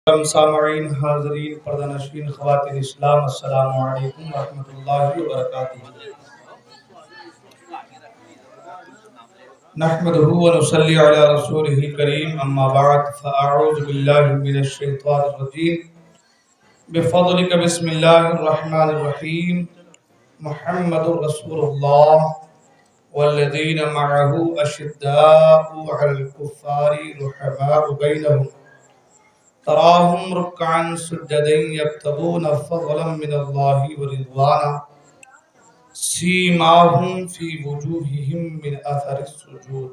سامعین حاضرین پردہ نشین خواتین اسلام السلام علیکم ورحمۃ اللہ وبرکاتہ نحمده ونصلي على رسوله الكريم اما بعد فاعوذ باللہ من الشیطان الرجیم بفضلک بسم اللہ الرحمن الرحیم محمد رسول اللہ والذین معه اشداء علی الکفار رحماء بینہم تراهم ركعا سجدا يبتغون فضلا من الله ورضوانا سيماهم في وجوههم من اثر السجود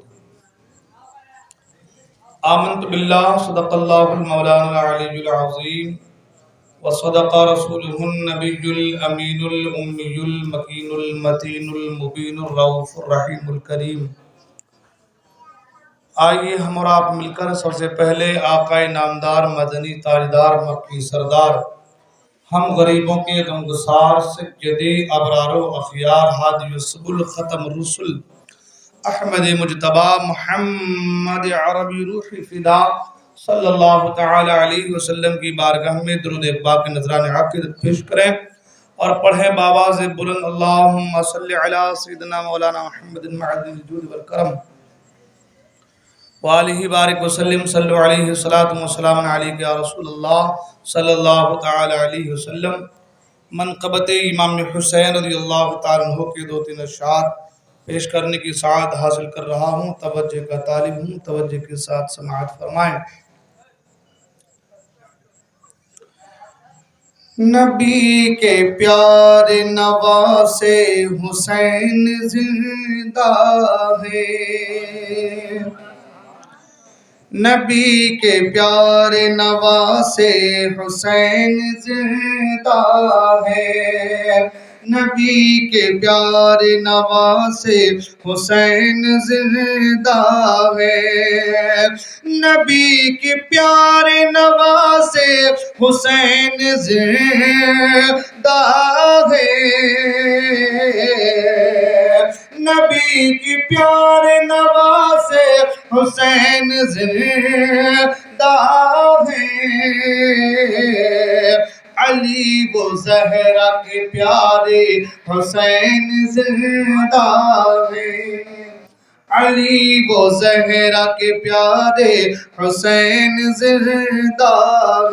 آمنت بالله صدق الله المولانا العلي العظيم وصدق رسوله النبي الأمين الأمي المكين المتين المبين الرؤوف الرحيم الكريم آئیے ہم اور آپ مل کر سب سے پہلے آقا نامدار مدنی تاجدار مکی سردار ہم غریبوں کے غمگسار سید ابرار و اخیار ہادی السبل ختم الرسل احمد مجتبی محمد عربی روح فدا صلی اللہ تعالی علیہ وسلم کی بارگاہ میں درود پاک نذران عقیدت پیش کریں اور پڑھیں بآواز بلند اللہم صلی علی سیدنا مولانا محمد معدن الجود والکرم وآلہ بارک وسلم صلی علیہ السلام علیہ یا رسول اللہ صلی اللہ تعالی علیہ وسلم منقبت امام حسین رضی اللہ تعالیٰ عنہ کے دو تین اشعار پیش کرنے کی سعادت حاصل کر رہا ہوں، توجہ کا طالب ہوں، توجہ کے ساتھ سماعت فرمائیں۔ نبی کے پیارے نواسے حسین زندہ ہے، نبی کے پیارے نواسے حسین زندہ ہے، نبی کے پیارے نواسے حسین زندہ ہے، نبی کے پیارے نواسے حسین زندہ ہے، نبی کی پیارے نواسے حسین زندہ ہے، علی و زہرا کے پیارے حسین زندہ ہے، علی و زہرا کے پیارے حسین زندہ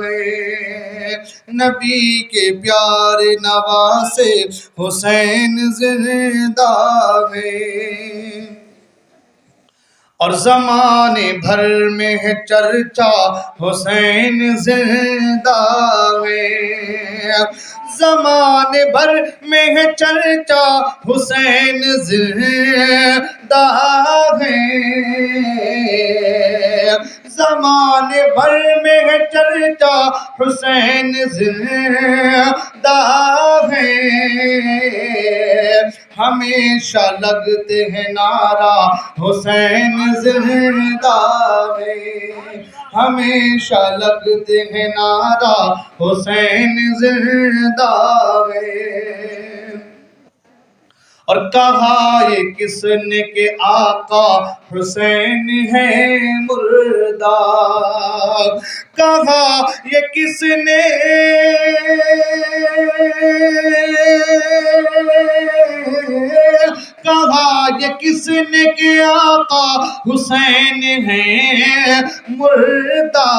ہے، نبی کے پیارے نواسے حسین زندہ ہے، اور زمانے بھر میں ہے چرچا حسین زندہ ہے، زمانے بھر میں ہے چرچا حسین زندہ ہے، زمانے بھر میں ہے چرچا حسین زندہ ہے، ہمیشہ لگتے ہیں نعرہ حسین زندہ ہے، ہمیشہ لگتے ہیں نعرہ حسین زندہ ہے، اور کہا یہ کس نے کہ آقا حسین ہے مردہ، کہا یہ کس نے کہا یہ کس نے کہ آقا حسین ہے مردہ،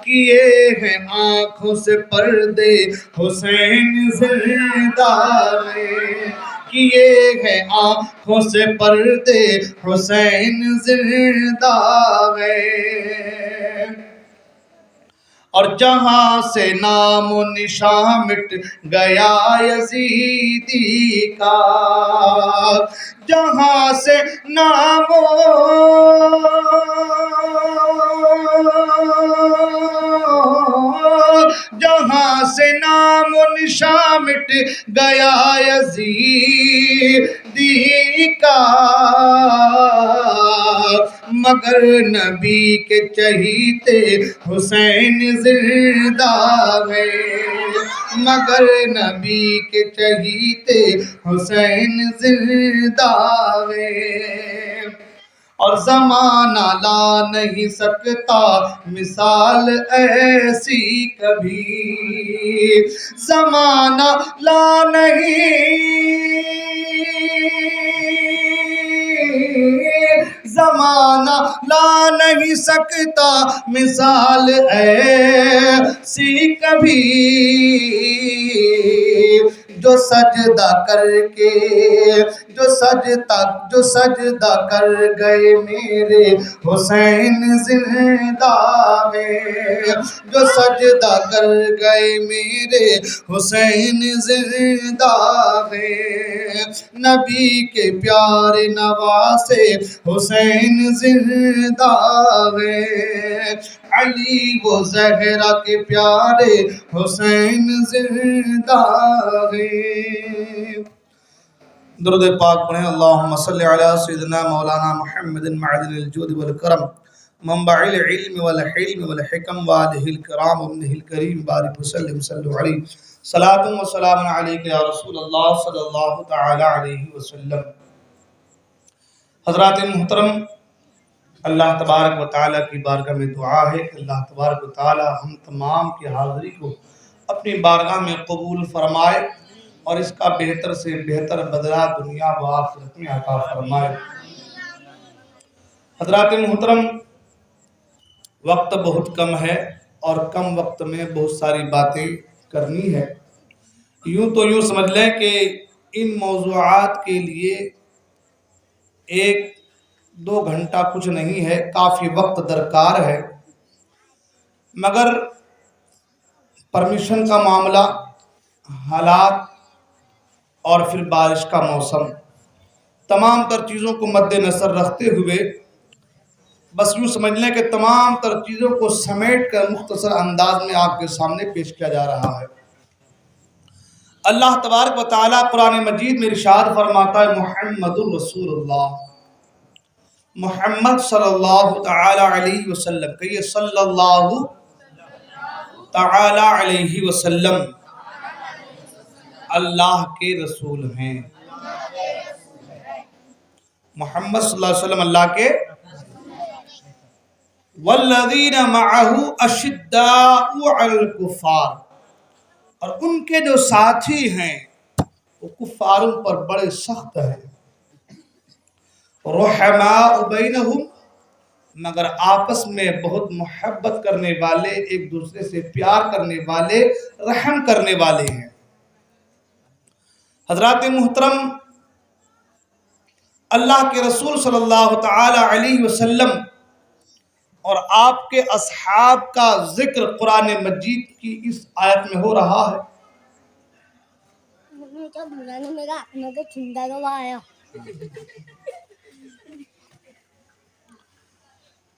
کیے ہیں آنکھوں سے پردے حسین زندہ ہے، کیے ہیں آنکھوں سے پردے حسین زندہ ہے، اور جہاں سے نام و نشان مٹ گیا یزیدی کا، جہاں سے نام جہاں سے نام و نشان مٹ گیا یزیدی کا، مگر نبی کے چہیتے حسین زندہ ہے، مگر نبی کے چہیتے حسین زندہ ہے، اور زمانہ لا نہیں سکتا مثال ایسی کبھی، زمانہ لا نہیں، زمانہ لا نہیں سکتا مثال ایسی کبھی، جو سجدہ کر کے جو سجدہ کر گئے میرے حسین زندہ میں، جو سجدہ کر گئے میرے حسین زندہ میں، نبی کے پیارے نواسے حسین زندہ میں، علی و زہرا کے پیارے حسین زندہ ہیں۔ درود پاک پڑھیں۔ اللہم صلی علی سیدنا مولانا محمد معدن الجود والکرم، منبع العلم والحلم والحکم، وآلہ الکرام وابنہ الکریم، بارک وسلم صلو علیہ، صلاۃ و سلام علیک یا رسول اللہ صلی اللہ تعالی علیہ وسلم۔ حضرات محترم، اللہ تبارک و تعالیٰ کی بارگاہ میں دعا ہے کہ اللہ تبارک و تعالیٰ ہم تمام کی حاضری کو اپنی بارگاہ میں قبول فرمائے اور اس کا بہتر سے بہتر بدلہ دنیا و آخرت میں عطا فرمائے۔ حضرات محترم، وقت بہت کم ہے اور کم وقت میں بہت ساری باتیں کرنی ہے۔ یوں سمجھ لیں کہ ان موضوعات کے لیے 1-2 گھنٹہ کچھ نہیں ہے، کافی وقت درکار ہے، مگر پرمیشن کا معاملہ، حالات اور پھر بارش کا موسم، تمام تر چیزوں کو مد نظر رکھتے ہوئے بس یوں سمجھ لیں کہ تمام تر چیزوں کو سمیٹ کر مختصر انداز میں آپ کے سامنے پیش کیا جا رہا ہے۔ اللہ تبارک و تعالیٰ قرآن مجید میں ارشاد فرماتا ہے، محمد الرسول اللہ، محمد صلی اللہ تعالی علیہ وسلم، کہیے صلی اللہ تعالی علیہ وسلم اللہ کے رسول ہیں۔ محمد صلی اللہ علیہ وسلم اللہ کے، والذین معہ اشداء علی الکفار، اور ان کے جو ساتھی ہیں وہ کفاروں پر بڑے سخت ہیں، رحماء بینہم، مگر آپس میں بہت محبت کرنے والے، ایک دوسرے سے پیار کرنے والے، رحم کرنے والے ہیں۔ حضرات محترم، اللہ کے رسول صلی اللہ تعالی علیہ وسلم اور آپ کے اصحاب کا ذکر قرآن مجید کی اس آیت میں ہو رہا ہے۔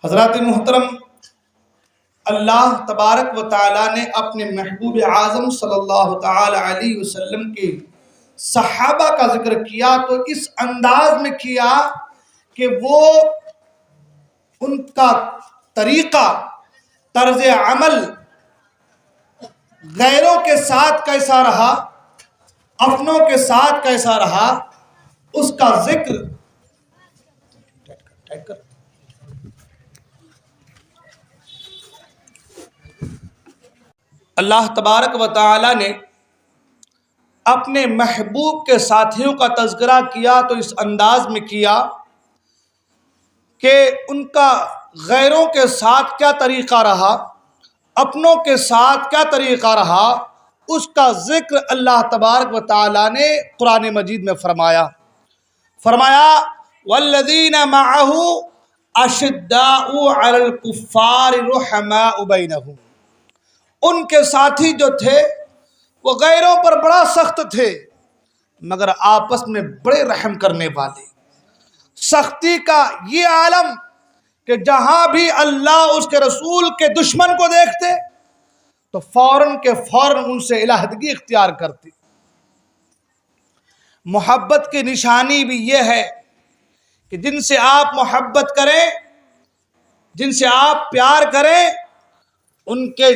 حضرات محترم، اللہ تبارک و تعالیٰ نے اپنے محبوب اعظم صلی اللہ تعالی علیہ وسلم کے صحابہ کا ذکر کیا تو اس انداز میں کیا کہ وہ ان کا طریقہ، طرز عمل غیروں کے ساتھ کیسا رہا، اپنوں کے ساتھ کیسا رہا، اس کا ذکر اللہ تبارک و تعالی نے اپنے محبوب کے ساتھیوں کا تذکرہ کیا تو اس انداز میں کیا کہ ان کا غیروں کے ساتھ کیا طریقہ رہا، اپنوں کے ساتھ کیا طریقہ رہا، اس کا ذکر اللہ تبارک و تعالی نے قرآن مجید میں فرمایا۔ والذین معہ اشداء علی الکفار رحماء بینہم، ان کے ساتھی جو تھے وہ غیروں پر بڑا سخت تھے مگر آپس میں بڑے رحم کرنے والے۔ سختی کا یہ عالم کہ جہاں بھی اللہ اس کے رسول کے دشمن کو دیکھتے تو فوراً کے فوراً ان سے علیحدگی اختیار کرتے۔ محبت کی نشانی بھی یہ ہے کہ جن سے آپ محبت کریں، جن سے آپ پیار کریں، ان کے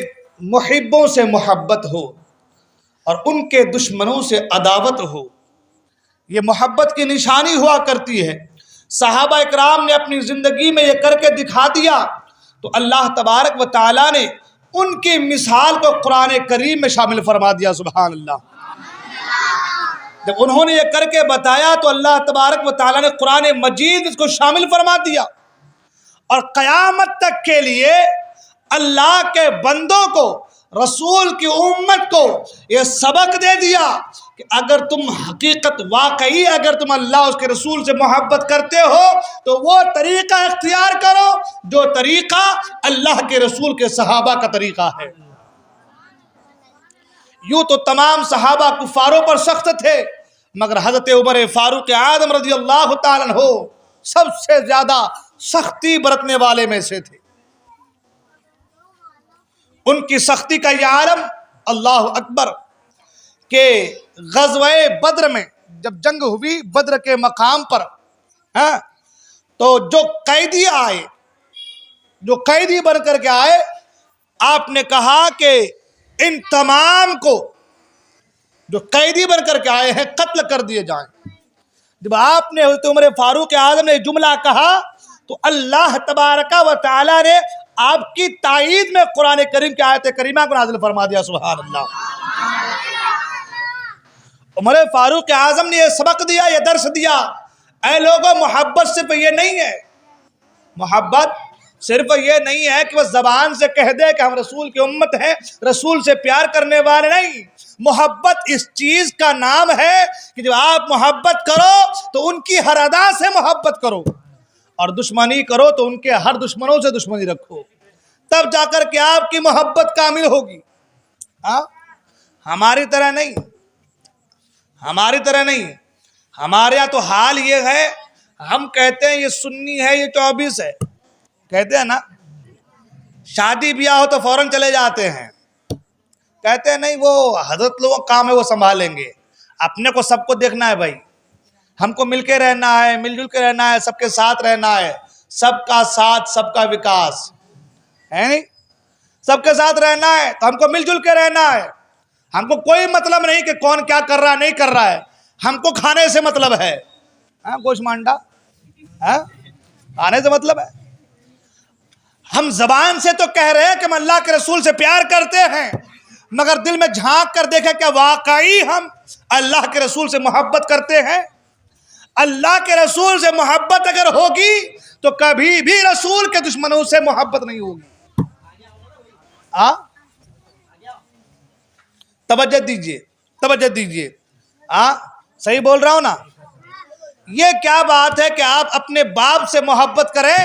محبوں سے محبت ہو اور ان کے دشمنوں سے عداوت ہو، یہ محبت کی نشانی ہوا کرتی ہے۔ صحابہ اکرام نے اپنی زندگی میں یہ کر کے دکھا دیا، تو اللہ تبارک و تعالیٰ نے ان کی مثال کو قرآن کریم میں شامل فرما دیا۔ سبحان اللہ۔ جب انہوں نے یہ کر کے بتایا تو اللہ تبارک و تعالیٰ نے قرآن مجید اس کو شامل فرما دیا، اور قیامت تک کے لیے اللہ کے بندوں کو، رسول کی امت کو یہ سبق دے دیا کہ اگر تم حقیقت واقعی اگر تم اللہ اس کے رسول سے محبت کرتے ہو تو وہ طریقہ اختیار کرو جو طریقہ اللہ کے رسول کے صحابہ کا طریقہ ہے۔ یوں تو تمام صحابہ کفاروں پر سخت تھے، مگر حضرت عمر فاروق اعظم رضی اللہ تعالیٰ عنہ سب سے زیادہ سختی برتنے والے میں سے تھے۔ ان کی سختی کا یہ عالم، اللہ اکبر، کہ غزوہ بدر میں جب جنگ ہوئی بدر کے مقام پر، تو جو قیدی آئے، جو قیدی بن کر کے آئے، آپ نے کہا کہ ان تمام کو جو قیدی بن کر کے آئے ہیں قتل کر دیے جائیں۔ جب آپ نے حضرت عمر فاروق اعظم نے جملہ کہا تو اللہ تبارک و تعالیٰ نے آپ کی تائید میں قرآن کریم کی آیت کریمہ کو نازل فرما دیا۔ سبحان اللہ۔ عمر فاروق اعظم نے یہ سبق دیا، یہ درس دیا، اے لوگوں، محبت صرف یہ نہیں ہے، محبت صرف یہ نہیں ہے کہ وہ زبان سے کہہ دے کہ ہم رسول کی امت ہیں، رسول سے پیار کرنے والے نہیں۔ محبت اس چیز کا نام ہے کہ جب آپ محبت کرو تو ان کی ہر ادا سے محبت کرو، اور دشمنی کرو تو ان کے ہر دشمنوں سے دشمنی رکھو، تب جا کر کے آپ کی محبت کامل ہوگی۔ ہماری طرح نہیں، ہماری طرح نہیں، ہمارے یہاں تو حال یہ ہے، ہم کہتے ہیں یہ سنی ہے، یہ 24 ہے، کہتے ہیں نا، شادی بیاہ ہو تو فوراً چلے جاتے ہیں، کہتے ہیں نہیں وہ حضرت لوگوں کا کام ہے وہ سنبھالیں گے، اپنے کو سب کو دیکھنا ہے بھائی، ہم کو مل کے رہنا ہے، مل جل کے رہنا ہے، سب کے ساتھ رہنا ہے، سب کا ساتھ سب کا وکاس ہے، نہیں سب کے ساتھ رہنا ہے تو ہم کو مل جل کے رہنا ہے، ہم کو کوئی مطلب نہیں کہ کون کیا کر رہا ہے نہیں کر رہا ہے، ہم کو کھانے سے مطلب ہے، گوشت مانڈا کھانے سے مطلب ہے۔ ہم زبان سے تو کہہ رہے ہیں کہ ہم اللہ کے رسول سے پیار کرتے ہیں، مگر دل میں جھانک کر دیکھیں کہ واقعی ہم اللہ کے رسول سے محبت کرتے ہیں۔ اللہ کے رسول سے محبت اگر ہوگی تو کبھی بھی رسول کے دشمنوں سے محبت نہیں ہوگی۔ توجہ دیجئے، توجہ دیجئے، صحیح بول رہا ہوں نا؟ یہ کیا بات ہے کہ آپ اپنے باپ سے محبت کریں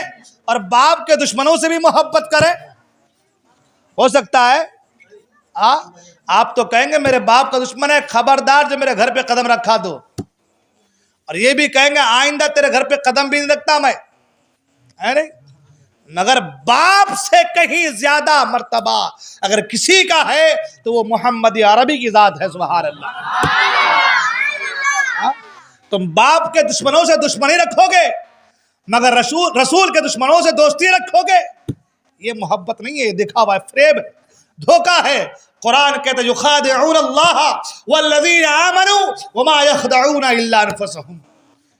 اور باپ کے دشمنوں سے بھی محبت کریں؟ ہو سکتا ہے؟ آپ تو کہیں گے میرے باپ کا دشمن ہے، خبردار جو میرے گھر پہ قدم رکھا دو، اور یہ بھی کہیں گے آئندہ تیرے گھر پہ قدم بھی نہیں رکھتا میں، ہے نہیں؟ مگر باپ سے کہیں زیادہ مرتبہ اگر کسی کا ہے تو وہ محمد عربی کی ذات ہے۔ سبحان اللہ۔ تم باپ کے دشمنوں سے دشمنی رکھو گے مگر رسول کے دشمنوں سے دوستی رکھو گے، یہ محبت نہیں ہے، یہ دکھاوا ہے، فریب ہے، دھوکہ ہے۔ قرآن کہتا ہے یخادعون اللہ والذین آمنوا وما یخدعون الا انفسهم،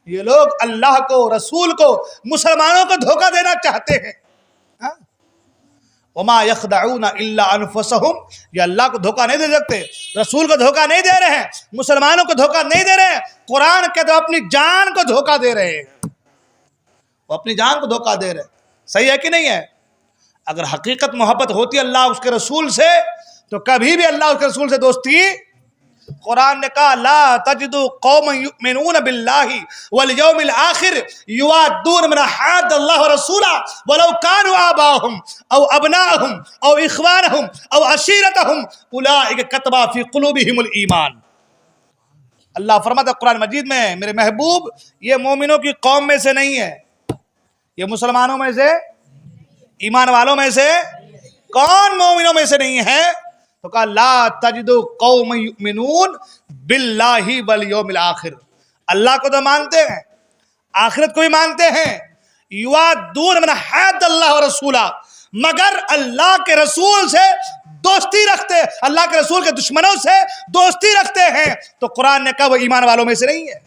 یہ لوگ اللہ کو، رسول کو، مسلمانوں کو دھوکہ دینا چاہتے ہیں۔ وما یخدعون الا انفسهم، یہ اللہ کو دھوکہ نہیں دے سکتے، رسول کو دھوکہ نہیں دے رہے ہیں، مسلمانوں کو دھوکہ نہیں دے رہے ہیں، قرآن کہتا ہے اپنی جان کو دھوکہ دے رہے ہیں، وہ اپنی جان کو دھوکہ دے رہے ہیں۔ صحیح ہے کہ نہیں ہے؟ اگر حقیقت محبت ہوتی ہے اللہ اس کے رسول سے تو کبھی بھی اللہ اس کے رسول سے دوستی، قرآن نے کہا لا تجد قوما یؤمنون باللہ والیوم الآخر یوادون من حاد اللہ ورسولہ ولو کانوا آباءہم او ابناءہم او اخوانہم او عشیرتہم اولئک کتب فی قلوبہم الایمان۔ اللہ فرماتا ہے قرآن مجید میں میرے محبوب یہ مومنوں کی قوم میں سے نہیں ہے، یہ مسلمانوں میں سے، ایمان والوں میں سے، کون مومنوں میں سے نہیں ہے؟ تو کہا لا تجد قوم یؤمنون باللہ والیوم الآخر، اللہ کو تو مانتے ہیں، آخرت کو بھی مانتے ہیں، یوادون من حاد اللہ ورسولہ، مگر اللہ کے رسول سے دوستی رکھتے، اللہ کے رسول کے دشمنوں سے دوستی رکھتے ہیں، تو قرآن نے کہا وہ ایمان والوں میں سے نہیں ہے،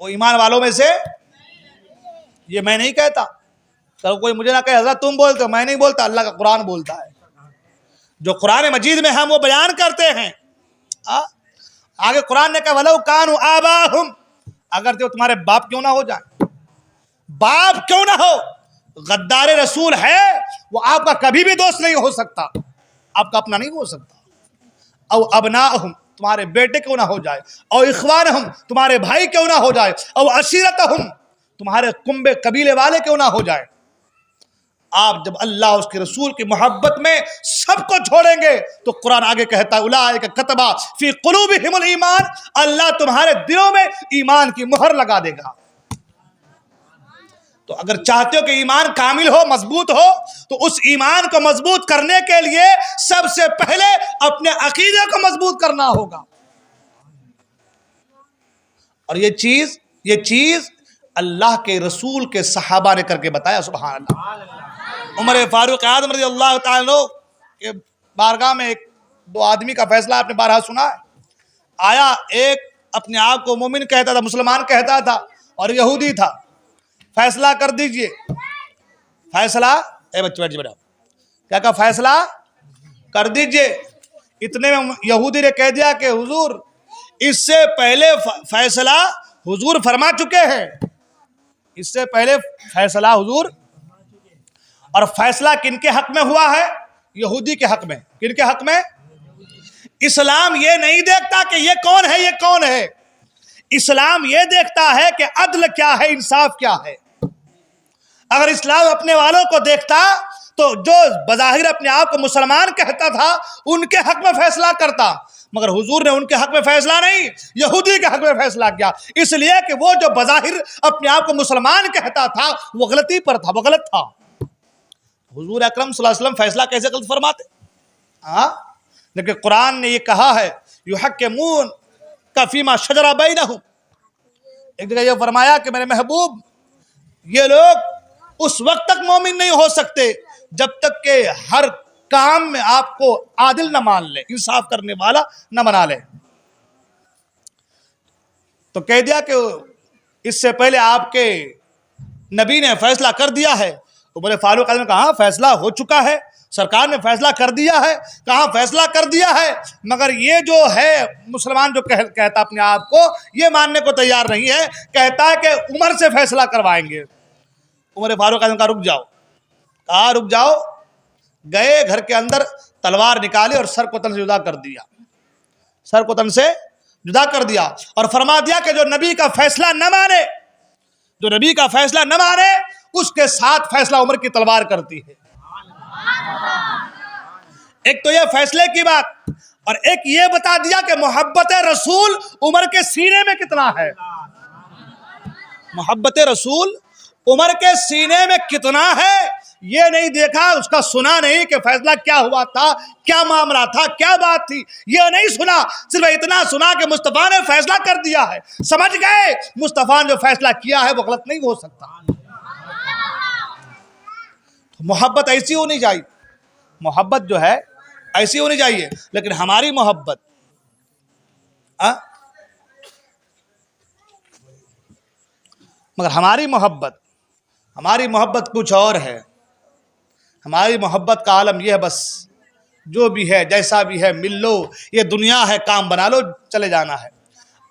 وہ ایمان والوں میں سے یہ میں نہیں کہتا، تو کوئی مجھے نہ کہے حضرت تم بولتے ہو، میں نہیں بولتا، اللہ کا قرآن بولتا ہے، جو قرآن مجید میں ہم وہ بیان کرتے ہیں۔ آگے قرآن نے کہا وَلَوْ كَانُوا آبَاءَهُمْ، اگر جو تمہارے باپ کیوں نہ ہو جائیں، باپ کیوں نہ ہو، غدار رسول ہے وہ آپ کا کبھی بھی دوست نہیں ہو سکتا، آپ کا اپنا نہیں ہو سکتا۔ او ابناءہم، تمہارے بیٹے کیوں نہ ہو جائے، او اخوانہم، تمہارے بھائی کیوں نہ ہو جائے، او عشیرتہم، تمہارے کنبے قبیلے والے کیوں نہ ہو جائے۔ آپ جب اللہ اس کے رسول کی محبت میں سب کو چھوڑیں گے تو قرآن آگے کہتا ہے اولئک کتب فی قلوبہم الایمان، اللہ تمہارے دلوں میں ایمان کی مہر لگا دے گا۔ تو اگر چاہتے ہو کہ ایمان کامل ہو، مضبوط ہو، تو اس ایمان کو مضبوط کرنے کے لیے سب سے پہلے اپنے عقیدے کو مضبوط کرنا ہوگا۔ اور یہ چیز اللہ کے رسول کے صحابہ نے کر کے بتایا، سبحان اللہ۔ عمر فاروق اعظم رضی اللہ تعالیٰ عنہ کے بارگاہ میں دو آدمی کا فیصلہ آپ نے بارہا سنا ہے۔ آیا ایک اپنے آپ کو مومن کہتا تھا، مسلمان کہتا تھا، اور یہودی تھا۔ فیصلہ کر دیجئے، فیصلہ، اے بچے بیٹھ جاؤ، کیا کہا فیصلہ کر دیجئے۔ اتنے میں یہودی نے کہہ دیا کہ حضور اس سے پہلے فیصلہ حضور فرما چکے ہیں، اس سے پہلے فیصلہ حضور، اور فیصلہ کن کے حق میں ہوا ہے؟ یہودی کے حق میں۔ کن کے حق میں؟ اسلام یہ نہیں دیکھتا کہ یہ کون ہے یہ کون ہے، اسلام یہ دیکھتا ہے کہ عدل کیا ہے، انصاف کیا ہے۔ اگر اسلام اپنے والوں کو دیکھتا تو جو بظاہر اپنے آپ کو مسلمان کہتا تھا ان کے حق میں فیصلہ کرتا، مگر حضور نے ان کے حق میں فیصلہ نہیں، یہودی کے حق میں فیصلہ کیا، اس لیے کہ وہ جو بظاہر اپنے آپ کو مسلمان کہتا تھا وہ غلطی پر تھا، وہ غلط تھا۔ حضور اکرم صلی اللہ علیہ وسلم فیصلہ کیسے غلط فرماتے؟ لیکن قرآن نے یہ کہا ہے یحکمونک فیما شجر بینہم، ایک جگہ یہ فرمایا کہ میرے محبوب یہ لوگ اس وقت تک مومن نہیں ہو سکتے جب تک کہ ہر کام میں آپ کو عادل نہ مان لے، انصاف کرنے والا نہ بنا لے۔ تو کہہ دیا کہ اس سے پہلے آپ کے نبی نے فیصلہ کر دیا ہے۔ تو بولے فاروق اعظم نے کہا فیصلہ ہو چکا ہے، سرکار نے فیصلہ کر دیا ہے، کہاں فیصلہ کر دیا ہے، مگر یہ جو ہے مسلمان جو کہتا اپنے آپ کو یہ ماننے کو تیار نہیں ہے، کہتا ہے کہ عمر سے فیصلہ کروائیں گے۔ عمر فاروق اعظم کہا رک جاؤ، کہا رک جاؤ، گئے گھر کے اندر تلوار نکالی اور سر کو تن سے جدا کر دیا، سر کو تن سے جدا کر دیا، اور فرما دیا کہ جو نبی کا فیصلہ نہ مانے، جو نبی کا فیصلہ نہ مانے اس کے ساتھ فیصلہ عمر کی تلوار کرتی ہے۔ ایک تو یہ فیصلے کی بات، اور ایک یہ بتا دیا کہ محبت رسول عمر کے سینے میں کتنا ہے، محبت رسول عمر کے سینے میں کتنا ہے یہ نہیں دیکھا، اس کا سنا نہیں کہ فیصلہ کیا ہوا تھا، کیا معاملہ تھا، کیا بات تھی، یہ نہیں سنا، صرف اتنا سنا کہ مصطفیٰ نے فیصلہ کر دیا ہے، سمجھ گئے مصطفیٰ نے جو فیصلہ کیا ہے وہ غلط نہیں ہو سکتا۔ محبت ایسی ہونی چاہیے، محبت جو ہے ایسی ہونی چاہیے، لیکن ہماری محبت مگر ہماری محبت کچھ اور ہے۔ ہماری محبت کا عالم یہ ہے بس جو بھی ہے جیسا بھی ہے مل لو، یہ دنیا ہے، کام بنا لو چلے جانا ہے۔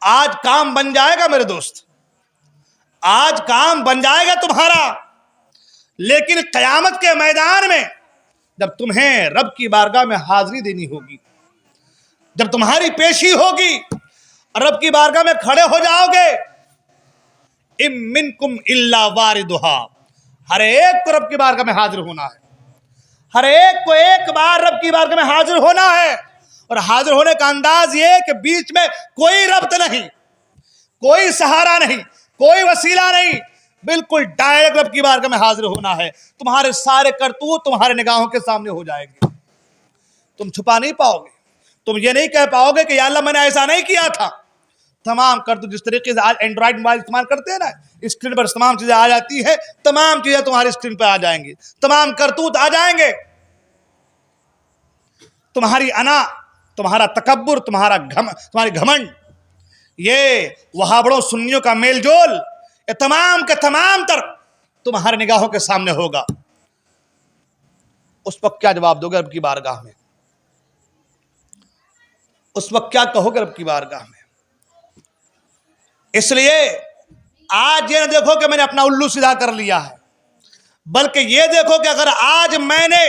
آج کام بن جائے گا میرے دوست، آج کام بن جائے گا تمہارا، لیکن قیامت کے میدان میں جب تمہیں رب کی بارگاہ میں حاضری دینی ہوگی، جب تمہاری پیشی ہوگی اور رب کی بارگاہ میں کھڑے ہو جاؤ گے، ام منکم الا واردھا، ہر ایک کو رب کی بارگاہ میں حاضر ہونا ہے، ہر ایک کو ایک بار رب کی بارگاہ میں حاضر ہونا ہے، اور حاضر ہونے کا انداز یہ کہ بیچ میں کوئی ربط نہیں، کوئی سہارا نہیں، کوئی وسیلہ نہیں، بالکل ڈائریکٹ رب کی بارگاہ میں حاضر ہونا ہے۔ تمہارے سارے کرتوت تمہارے نگاہوں کے سامنے ہو جائے گے، تم چھپا نہیں پاؤ گے، تم یہ نہیں کہہ پاؤ گے کہ یا اللہ میں نے ایسا نہیں کیا تھا۔ تمام کرتوت جس طریقے سے آج اینڈرائیڈ موبائل استعمال کرتے ہیں نا، اسکرین پر تمام چیزیں آ جاتی ہے، تمام چیزیں تمہاری اسکرین پہ آ جائیں گی، تمام کرتوت آ جائیں گے، تمہاری انا، تمہارا تکبر، تمہاری گھمنڈ، یہ وہابڑوں سنیوں کا میل جول، یہ تمام کے تمام تر تمہاری نگاہوں کے سامنے ہوگا، اس وقت کیا جواب دو گے رب کی بارگاہ میں؟ اس وقت کیا کہو گے رب کی بارگاہ میں؟ اس لیے آج یہ نہ دیکھو کہ میں نے اپنا الو سیدھا کر لیا ہے، بلکہ یہ دیکھو کہ اگر آج میں نے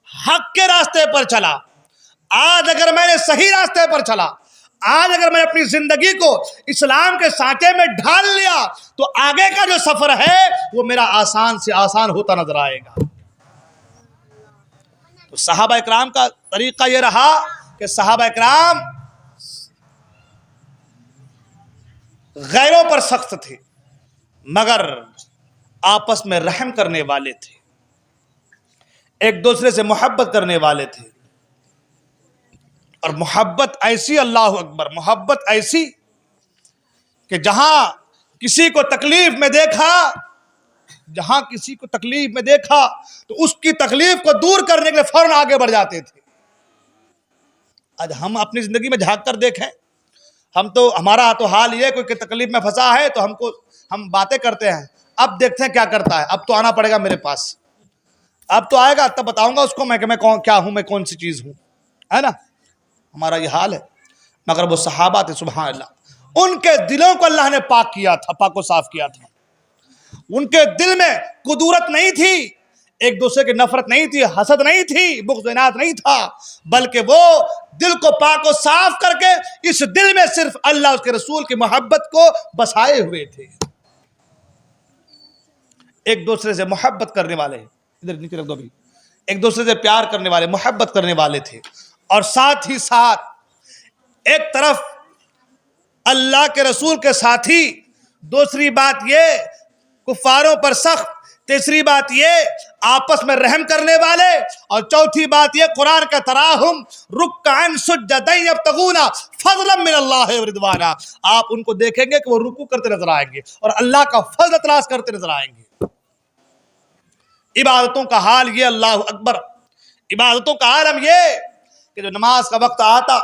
حق کے راستے پر چلا، آج اگر میں نے صحیح راستے پر چلا، آج اگر میں اپنی زندگی کو اسلام کے سانچے میں ڈھال لیا، تو آگے کا جو سفر ہے وہ میرا آسان سے آسان ہوتا نظر آئے گا۔ تو صحابہ اکرام کا طریقہ یہ رہا کہ صحابہ اکرام غیروں پر سخت تھے مگر آپس میں رحم کرنے والے تھے، ایک دوسرے سے محبت کرنے والے تھے، اور محبت ایسی، اللہ اکبر، محبت ایسی کہ جہاں کسی کو تکلیف میں دیکھا، جہاں کسی کو تکلیف میں دیکھا تو اس کی تکلیف کو دور کرنے کے لیے فوراً آگے بڑھ جاتے تھے۔ آج ہم اپنی زندگی میں جھانک کر دیکھیں، ہمارا تو حال یہ ہے، کوئی تکلیف میں پھنسا ہے تو ہم باتیں کرتے ہیں، اب دیکھتے ہیں کیا کرتا ہے، اب تو آنا پڑے گا میرے پاس، اب تو آئے گا تب بتاؤں گا اس کو میں کہ میں کیا ہوں، میں کون سی چیز ہوں، ہے نا؟ ہمارا یہ حال ہے۔ مگر وہ صحابہ تھے، سبحان اللہ، ان کے دلوں کو اللہ نے پاک کیا تھا، پاک و صاف کیا تھا۔ ان کے دل میں قدورت نہیں تھی، ایک دوسرے کی نفرت نہیں تھی، حسد نہیں تھی، بغض اناد نہیں تھا، بلکہ وہ دل کو پاک و صاف کر کے اس دل میں صرف اللہ اس کے رسول کی محبت کو بسائے ہوئے تھے۔ ایک دوسرے سے محبت کرنے والے، ادھر نیچے رکھ دو بھی، ایک دوسرے سے پیار کرنے والے، محبت کرنے والے تھے، اور ساتھ ہی ساتھ ایک طرف اللہ کے رسول کے ساتھی، دوسری بات یہ کفاروں پر سخت، تیسری بات یہ آپس میں رحم کرنے والے، اور چوتھی بات یہ قرآن کا تراہم رکعا سجدا یبتغون فضلا من اللہ ورضوانا، آپ ان کو دیکھیں گے کہ وہ رکوع کرتے نظر آئیں گے اور اللہ کا فضل تلاش کرتے نظر آئیں گے۔ عبادتوں کا حال یہ، اللہ اکبر، عبادتوں کا عالم یہ کہ جو نماز کا وقت آتا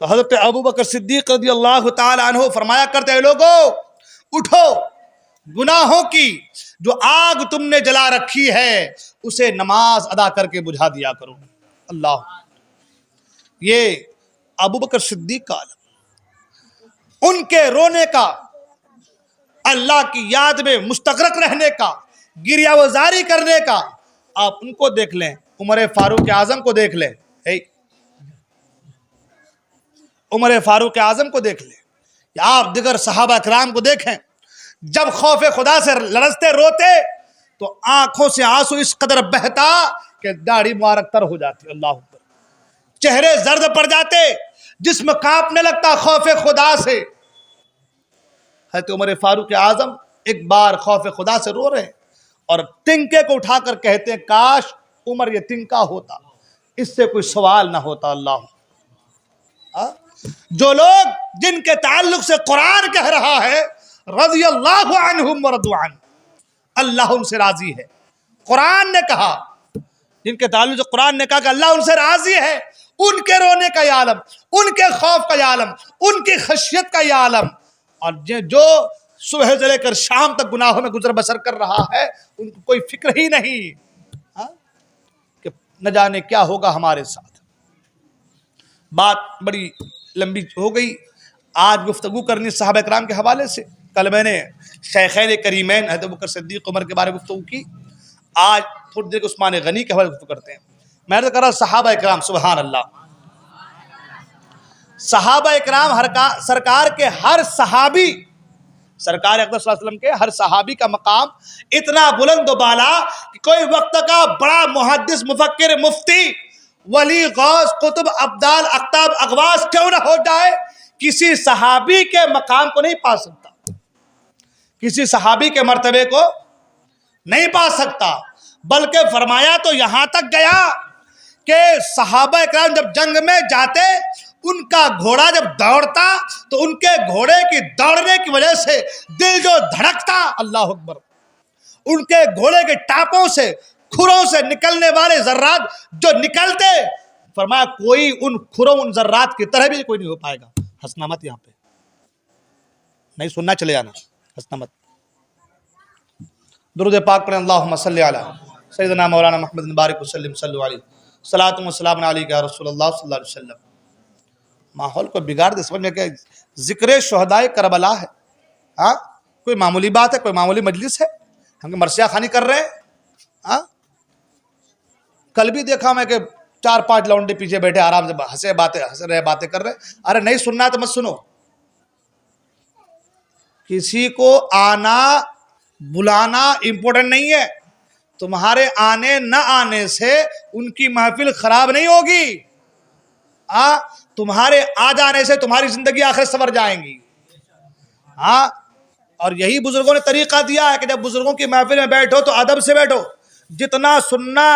تو حضرت ابوبکر صدیق رضی اللہ تعالی عنہ فرمایا کرتے ہیں، لوگو اٹھو، گناہوں کی جو آگ تم نے جلا رکھی ہے اسے نماز ادا کر کے بجھا دیا کرو۔ اللہ، یہ ابوبکر صدیق کا عالم، ان کے رونے کا، اللہ کی یاد میں مستغرق رہنے کا، گریہ وزاری کرنے کا، آپ ان کو دیکھ لیں، عمر فاروق اعظم کو دیکھ لیں، عمر فاروق اعظم کو دیکھ لیں، یا آپ دیگر صحابہ اکرام کو دیکھیں، جب خوف خدا سے لرزتے روتے تو آنکھوں سے آنسو اس قدر بہتا کہ داڑھی مبارک تر ہو جاتی، اللہ اکبر، چہرے زرد پڑ جاتے، جسم کانپنے لگتا خوف خدا سے۔ حضرت عمر فاروق اعظم ایک بار خوف خدا سے رو رہے ہیں اور تنکے کو اٹھا کر کہتے ہیں، کاش عمر یہ تنکا ہوتا، اس سے کوئی سوال نہ ہوتا۔ اللہ، جو لوگ جن کے تعلق سے قرآن کہہ رہا ہے رضی اللہ عنہم ورضوا عنہ، اللہ ان سے راضی ہے، قرآن نے کہا، جن کے تعلق سے قرآن نے کہا کہ اللہ ان سے راضی ہے، ان کے رونے کا یہ عالم، ان کے خوف کا یہ عالم، ان کی خشیت کا یہ عالم، اور جو صبح سے لے کر شام تک گناہوں میں گزر بسر کر رہا ہے ان کو کوئی فکر ہی نہیں کہ نہ جانے کیا ہوگا ہمارے ساتھ۔ بات بڑی لمبی ہو گئی، آج گفتگو کرنی صحابہ کرام کے حوالے سے، کل میں نے شیخین کریمین حضرت ابوبکر صدیق عمر کے بارے میں گفتگو کی، آج تھوڑی دیر عثمان غنی کے حوالے گفتگو کرتے ہیں۔ میں نے کہا صحابہ اکرام، سبحان اللہ، صحابہ اکرام سرکار کے ہر صحابی، سرکار اقدس صلی اللہ علیہ وسلم کے ہر صحابی کا مقام اتنا بلند و بالا کہ کوئی وقت کا بڑا محدث، مفکر، مفتی، ولی، غوث، قطب، ابدال، اقطاب، اغواث کیوں نہ ہو جائے، کسی صحابی کے مقام کو نہیں پا سکتا، کسی صحابی کے مرتبے کو نہیں پا سکتا، بلکہ فرمایا تو یہاں تک گیا کہ صحابہ اکرام جب جنگ میں جاتے، ان کا گھوڑا جب دوڑتا تو ان کے گھوڑے کی دوڑنے کی وجہ سے دل جو دھڑکتا، اللہ اکبر، ان کے گھوڑے کے ٹاپوں سے، کھروں سے نکلنے والے ذرات جو نکلتے، فرمایا کوئی ان کھروں، ان ذرات کی طرح بھی کوئی نہیں ہو پائے گا۔ ہنسنا مت، یہاں پہ نہیں سننا، چلے جانا، ہنسنا مت۔ درود پاک پڑھیں، اللہم صلی علی سیدنا مولانا محمد بارک وسلم صلی علیہ صلاۃ و سلام علیک یا رسول اللہ صلی اللہ علیہ وسلم۔ ماحول کو بگاڑ دے، سمجھ میں کہ ذکر شہدائے کربلا ہے، ہاں کوئی معمولی بات ہے، کوئی معمولی مجلس ہے، ہم مرثیہ خوانی کر رہے ہیں؟ ہاں کل بھی دیکھا میں کہ 4-5 لونڈے پیچھے بیٹھے آرام سے ہنس رہے باتیں کر رہے ہیں۔ ارے نہیں سننا ہے تو مت سنو۔ کسی کو آنا بلانا امپورٹنٹ نہیں ہے، تمہارے آنے نہ آنے سے ان کی محفل خراب نہیں ہوگی، ہاں تمہارے آ جانے سے تمہاری زندگی آخر سنور جائیں گی۔ ہاں اور یہی بزرگوں نے طریقہ دیا ہے کہ جب بزرگوں کی محفل میں بیٹھو تو ادب سے بیٹھو، جتنا سننا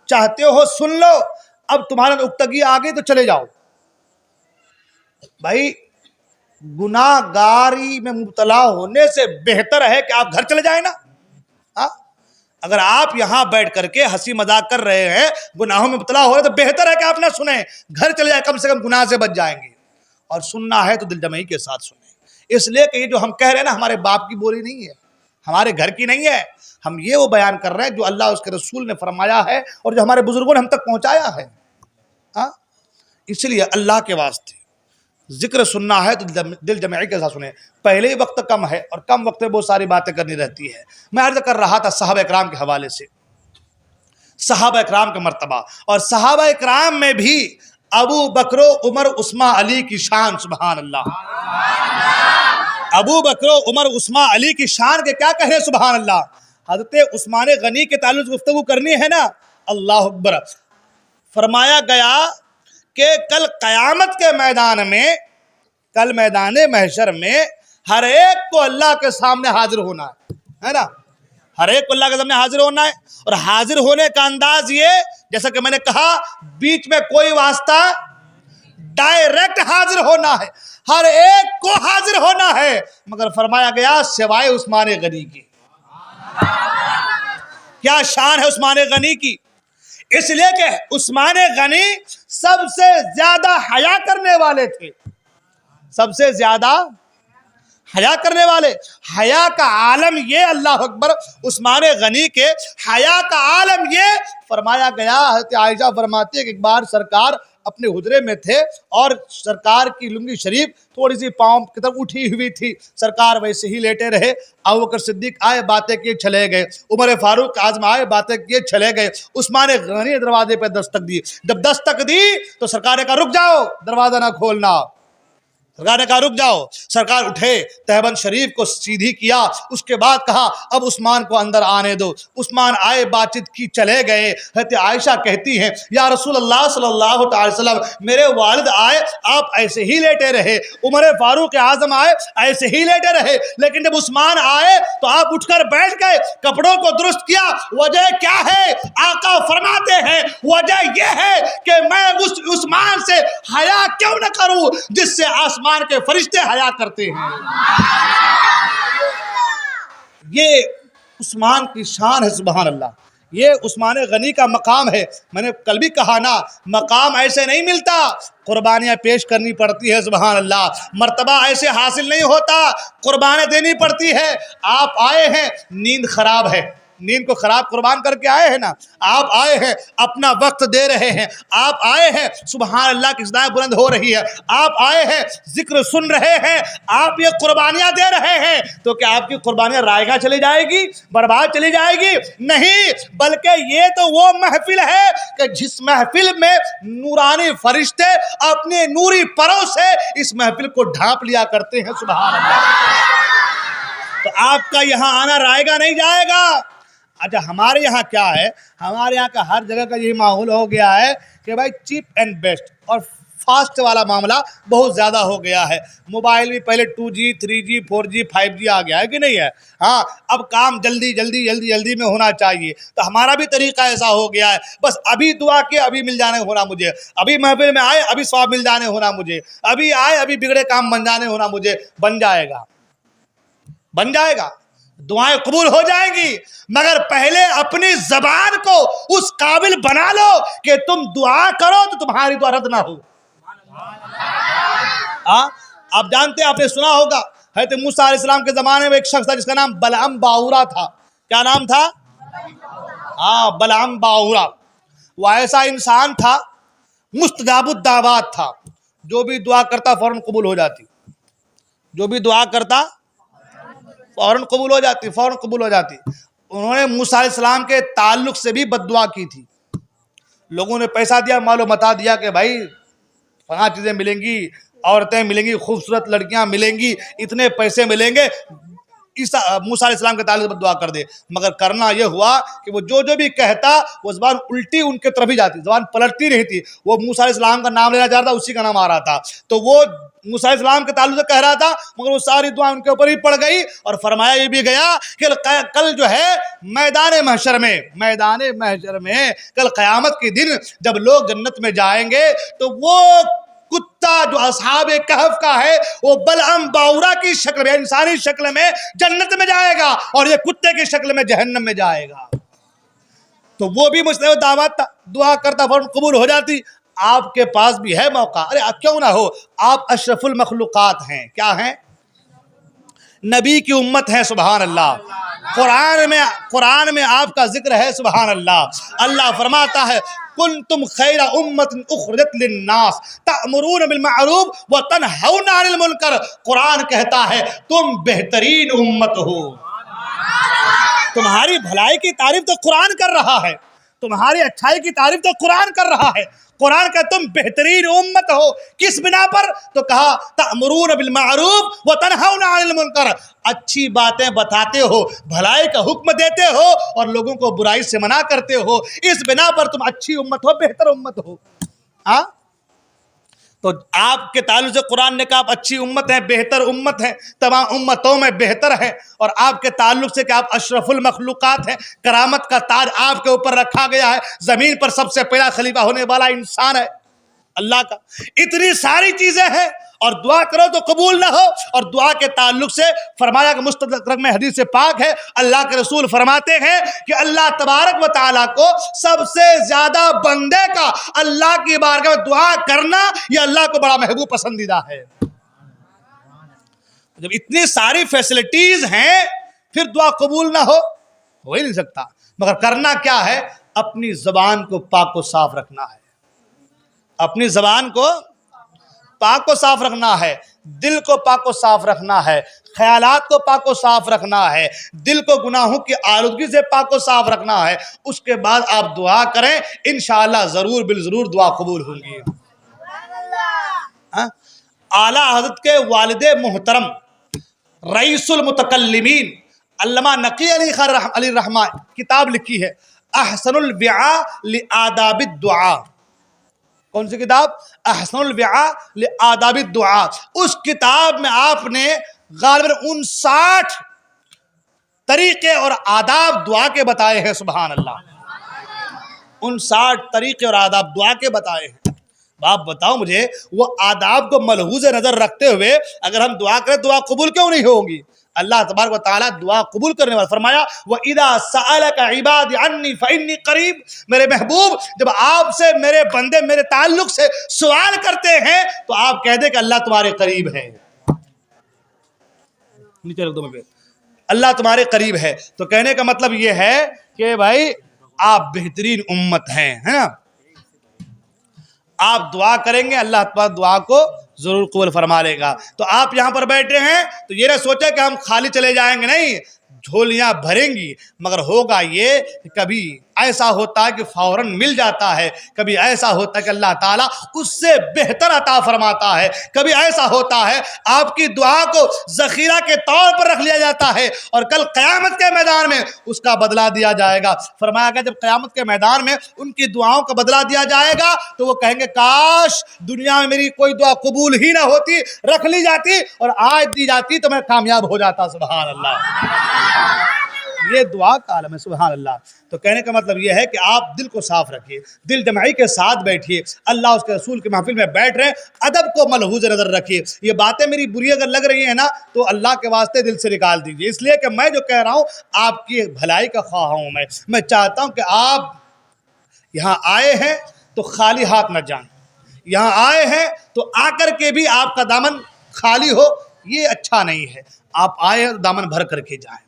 چاہتے ہو سن لو، اب تمہارا نقطگی آ گئی تو چلے جاؤ۔ بھائی گناہ گاری میں مبتلا ہونے سے بہتر ہے کہ آپ گھر چلے جائیں نا۔ ہاں اگر آپ یہاں بیٹھ کر کے ہنسی مذاق کر رہے ہیں، گناہوں میں مبتلا ہو رہے تو بہتر ہے کہ آپ نہ سنیں، گھر چلے جائیں، کم سے کم گناہ سے بچ جائیں گے۔ اور سننا ہے تو دل جمعی کے ساتھ سنیں، اس لیے کہ یہ جو ہم کہہ رہے ہیں نا ہمارے باپ کی بولی نہیں ہے، ہمارے گھر کی نہیں ہے، ہم یہ وہ بیان کر رہے ہیں جو اللہ اس کے رسول نے فرمایا ہے اور جو ہمارے بزرگوں نے ہم تک پہنچایا ہے۔ ہاں اس لیے اللہ کے واسطے ذکر سننا ہے تو دل جمعی کے ساتھ سنیں۔ پہلے ہی وقت کم ہے اور کم وقت میں بہت ساری باتیں کرنی رہتی ہے۔ میں عرض کر رہا تھا صحابہ اکرام کے حوالے سے، صحابہ اکرام کا مرتبہ، اور صحابہ اکرام میں بھی ابو بکر و عمر عثمان علی کی شان، سبحان اللہ۔ ابو بکر و عمر عثمان علی کی شان کے کیا کہیں، سبحان اللہ۔ حضرت عثمان غنی کے تعلق سے گفتگو کرنی ہے نا، اللہ اکبر۔ فرمایا گیا کہ کل قیامت کے میدان میں، کل میدان محشر میں ہر ایک کو اللہ کے سامنے حاضر ہونا ہے نا، ہر ایک کو اللہ کے سامنے حاضر ہونا ہے، اور حاضر ہونے کا انداز یہ جیسا کہ میں نے کہا بیچ میں کوئی واسطہ، ڈائریکٹ حاضر ہونا ہے، ہر ایک کو حاضر ہونا ہے، مگر فرمایا گیا سوائے عثمان غنی کی۔ کیا شان ہے عثمان غنی کی؟ اس لیے کہ عثمان غنی سب سے زیادہ حیا کرنے والے تھے، سب سے زیادہ حیا کرنے والے۔ حیا کا عالم یہ، اللہ اکبر، عثمان غنی کے حیا کا عالم یہ۔ فرمایا گیا، حضرت عائشہ فرماتی ہے کہ ایک بار سرکار اپنے حجرے میں تھے اور سرکار کی لنگی شریف تھوڑی سی پاؤں کی طرف اٹھی ہوئی تھی، سرکار ویسے ہی لیٹے رہے۔ ابو بکر صدیق آئے، باتیں کیے چلے گئے، عمر فاروق اعظم آئے، باتیں کیے چلے گئے، عثمان غنی نے دروازے پہ دستک دی۔ جب دستک دی تو سرکار نے کہا رک جاؤ، دروازہ نہ کھولنا۔ سرکار نے کہا رک جاؤ، سرکار اٹھے، تہبند شریف کو سیدھی کیا، اس کے بعد کہا اب عثمان کو اندر آنے دو۔ عثمان آئے، بات چیت کی، چلے گئے۔ حضرت عائشہ کہتی ہیں یا رسول اللہ صلی اللہ علیہ وسلم، میرے والد آئے، آپ ایسے ہی لیٹے رہے، عمر فاروق اعظم آئے، ایسے ہی لیٹے رہے، لیکن جب عثمان آئے تو آپ اٹھ کر بیٹھ گئے، کپڑوں کو درست کیا۔ وجہ کیا ہے؟ آقا فرماتے ہیں وجہ یہ ہے کہ میں اس عثمان سے حیا کیوں نہ کروں جس سے آسمان کے فرشتے حیا کرتے ہیں۔ یہ عثمان کی شان ہے، سبحان اللہ۔ یہ عثمان غنی کا مقام ہے۔ میں نے کل بھی کہا نا، مقام ایسے نہیں ملتا، قربانیاں پیش کرنی پڑتی ہے، سبحان اللہ۔ مرتبہ ایسے حاصل نہیں ہوتا، قربانیاں دینی پڑتی ہے۔ آپ آئے ہیں، نیند خراب ہے، نیند کو خراب قربان کر کے آئے ہیں نا، آپ آئے ہیں اپنا وقت دے رہے ہیں، آپ آئے ہیں سبحان اللہ کی صدائیں بلند ہو رہی ہے، آپ آئے ہیں ذکر سن رہے ہیں، آپ یہ قربانیاں دے رہے ہیں، تو کیا آپ کی قربانیاں رائے گاہ چلی جائے گی، برباد چلی جائے گی؟ نہیں، بلکہ یہ تو وہ محفل ہے کہ جس محفل میں نورانی فرشتے اپنے نوری پروں سے اس محفل کو ڈھانپ لیا کرتے ہیں، سبحان اللہ۔ تو آپ کا یہاں آنا رائے گاہ نہیں جائے گا۔ اچھا ہمارے یہاں کیا ہے، ہمارے یہاں کا ہر جگہ کا یہی ماحول ہو گیا ہے کہ بھائی چیپ اینڈ بیسٹ اور فاسٹ والا معاملہ بہت زیادہ ہو گیا ہے۔ موبائل بھی پہلے 2G 3G 4G 5G آ گیا ہے کہ نہیں ہے؟ ہاں اب کام جلدی میں ہونا چاہیے، تو ہمارا بھی طریقہ ایسا ہو گیا ہے، بس ابھی دعا کے ابھی مل جانے ہونا مجھے، ابھی محفل میں آئے ابھی ثواب مل جانے ہونا مجھے، ابھی آئے ابھی بگڑے کام بن جانے ہونا مجھے۔ بن جائے گا، بن جائے گا، دعائیں قبول ہو جائیں گی، مگر پہلے اپنی زبان کو اس قابل بنا لو کہ تم دعا کرو تو تمہاری دعا رد نہ ہو۔ آپ جانتے ہیں، آپ نے سنا ہوگا حضرت موسیٰ علیہ السلام کے زمانے میں ایک شخص تھا جس کا نام بلعم باورا تھا۔ کیا نام تھا؟ ہاں، بلعام باورا. وہ ایسا انسان تھا، مستجاب الدعوات تھا، جو بھی دعا کرتا فوراً قبول ہو جاتی، جو بھی دعا کرتا فوراً قبول ہو جاتی، فوراً قبول ہو جاتی. انہوں نے موسیٰ علیہ السلام کے تعلق سے بھی بد دعا کی تھی. لوگوں نے پیسہ دیا، مال و متا دیا کہ بھائی فلاں چیزیں ملیں گی، عورتیں ملیں گی، خوبصورت لڑکیاں ملیں گی، اتنے پیسے ملیں گے، موسیٰ علیہ السلام کے تعلق سے دعا کر دے. مگر کرنا یہ ہوا کہ وہ جو بھی کہتا وہ زبان الٹی ان کے طرف ہی جاتی، زبان پلٹتی نہیں تھی. وہ موسیٰ علیہ السلام کا نام لینا چاہتا، اسی کا نام آ رہا تھا. تو وہ موسیٰ علیہ السلام کے تعلق سے کہہ رہا تھا، مگر وہ ساری دعا ان کے اوپر ہی پڑ گئی. اور فرمایا یہ بھی گیا کہ کل جو ہے میدان محشر میں کل قیامت کے دن جب لوگ جنت میں جائیں گے تو وہ کتا جو اصحاب کہف کا ہے وہ بلعام باورا کی شکل میں، انسانی شکل میں جنت میں جائے گا، اور یہ کتے کی شکل میں جہنم میں جائے گا. تو وہ بھی مستجاب دعوات تھا، دعا کرتا فوراً قبول ہو جاتی. آپ کے پاس بھی ہے موقع، ارے کیوں نہ ہو، آپ اشرف المخلوقات ہیں. کیا ہیں؟ نبی کی امت ہے. سبحان اللہ. قرآن میں آپ کا ذکر ہے. سبحان اللہ. اللہ فرماتا ہے کنتم خیر امت اخرجت للناس تأمرون بالمعروف وتنہون عن المنکر. قرآن کہتا ہے تم بہترین امت ہو. تمہاری بھلائی کی تعریف تو قرآن کر رہا ہے، تمہاری اچھائی کی تعریف تو قرآن کر رہا ہے. قرآن کا تم بہترین امت ہو. کس بنا پر؟ تو کہا تأمرون بالمعروف وتنہون عن المنکر. اچھی باتیں بتاتے ہو، بھلائی کا حکم دیتے ہو، اور لوگوں کو برائی سے منع کرتے ہو. اس بنا پر تم اچھی امت ہو، بہتر امت ہو. ہاں، تو آپ کے تعلق سے قرآن نے کہا آپ اچھی امت ہیں، بہتر امت ہیں، تمام امتوں میں بہتر ہے. اور آپ کے تعلق سے کہ آپ اشرف المخلوقات ہیں، کرامت کا تاج آپ کے اوپر رکھا گیا ہے، زمین پر سب سے پہلا خلیفہ ہونے والا انسان ہے اللہ کا. اتنی ساری چیزیں ہیں اور دعا کرو تو قبول نہ ہو. اور دعا کے تعلق سے فرمایا کہ مستدرک میں حدیث پاک ہے، اللہ کے رسول فرماتے ہیں کہ اللہ تبارک و تعالیٰ کو سب سے زیادہ بندے کا اللہ کی بارگاہ میں دعا کرنا یہ اللہ کو بڑا محبوب پسندیدہ ہے. جب اتنی ساری فیسلٹیز ہیں پھر دعا قبول نہ ہو ہی نہیں سکتا. مگر کرنا کیا ہے؟ اپنی زبان کو پاک و صاف رکھنا ہے. اپنی زبان کو پاک و صاف رکھنا ہے، دل کو پاک و صاف رکھنا ہے، خیالات کو پاک و صاف رکھنا ہے، دل کو گناہوں کی آلودگی سے پاک و صاف رکھنا ہے. اس کے بعد آپ دعا کریں، انشاءاللہ ضرور بالضرور دعا قبول ہوں گی. اعلیٰ حضرت کے والد محترم رئیس المتکلمین علامہ نقی علی رحمٰ کتاب لکھی ہے احسن الوعاء لآداب الدعاء. کون سی کتاب؟ احسن الوعاء لآداب الدعاء. اس کتاب میں آپ نے غالباً 59 طریقے اور آداب دعا کے بتائے ہیں. سبحان اللہ. 59 طریقے اور آداب دعا کے بتائے ہیں. آپ بتاؤ مجھے وہ آداب کو ملحوظ نظر رکھتے ہوئے اگر ہم دعا کریں دعا قبول کیوں نہیں ہوگی؟ اللہ تبارک و تعالیٰ دعا قبول کرنے والا. فرمایا وَإِذَا سَأَلَكَ عِبَادِ عَنِّي فَإِنِّي قَرِيبٌ. میرے محبوب جب آپ سے میرے بندے میرے تعلق سے سوال کرتے ہیں تو آپ کہہ دیں کہ اللہ تمہارے قریب ہے. نیچے رکھ دو میں اللہ تمہارے قریب ہے. تو کہنے کا مطلب یہ ہے کہ بھائی آپ بہترین امت ہیں، ہے نا. آپ دعا کریں گے اللہ تعالیٰ دعا کو ضرور قبول فرما لے گا. تو آپ یہاں پر بیٹھے ہیں تو یہ نہ سوچیں کہ ہم خالی چلے جائیں گے، نہیں، جھولیاں بھریں گی. مگر ہوگا یہ کہ کبھی ایسا ہوتا ہے کہ فوراً مل جاتا ہے، کبھی ایسا ہوتا ہے کہ اللہ تعالیٰ اس سے بہتر عطا فرماتا ہے، کبھی ایسا ہوتا ہے آپ کی دعا کو ذخیرہ کے طور پر رکھ لیا جاتا ہے اور کل قیامت کے میدان میں اس کا بدلہ دیا جائے گا. فرمایا گیا جب قیامت کے میدان میں ان کی دعاؤں کا بدلہ دیا جائے گا تو وہ کہیں گے کاش دنیا میں میری کوئی دعا قبول ہی نہ ہوتی، رکھ لی جاتی اور آج دی جاتی تو میں کامیاب ہو جاتا. سبحان اللہ. یہ دعا کا عالم ہے. سبحان اللہ. تو کہنے کا مطلب یہ ہے کہ آپ دل کو صاف رکھیے، دل جمعی کے ساتھ بیٹھیے. اللہ اس کے رسول کی محفل میں بیٹھ رہے ہیں، ادب کو ملحوظ نظر رکھیے. یہ باتیں میری بری اگر لگ رہی ہیں نا تو اللہ کے واسطے دل سے نکال دیجیے، اس لیے کہ میں جو کہہ رہا ہوں آپ کی بھلائی کا خواہاں ہوں. میں چاہتا ہوں کہ آپ یہاں آئے ہیں تو خالی ہاتھ نہ جائیں، یہاں آئے ہیں تو آ کر کے بھی آپ کا دامن خالی ہو، یہ اچھا نہیں ہے. آپ آئے ہیں تو دامن بھر کر کے جائیں.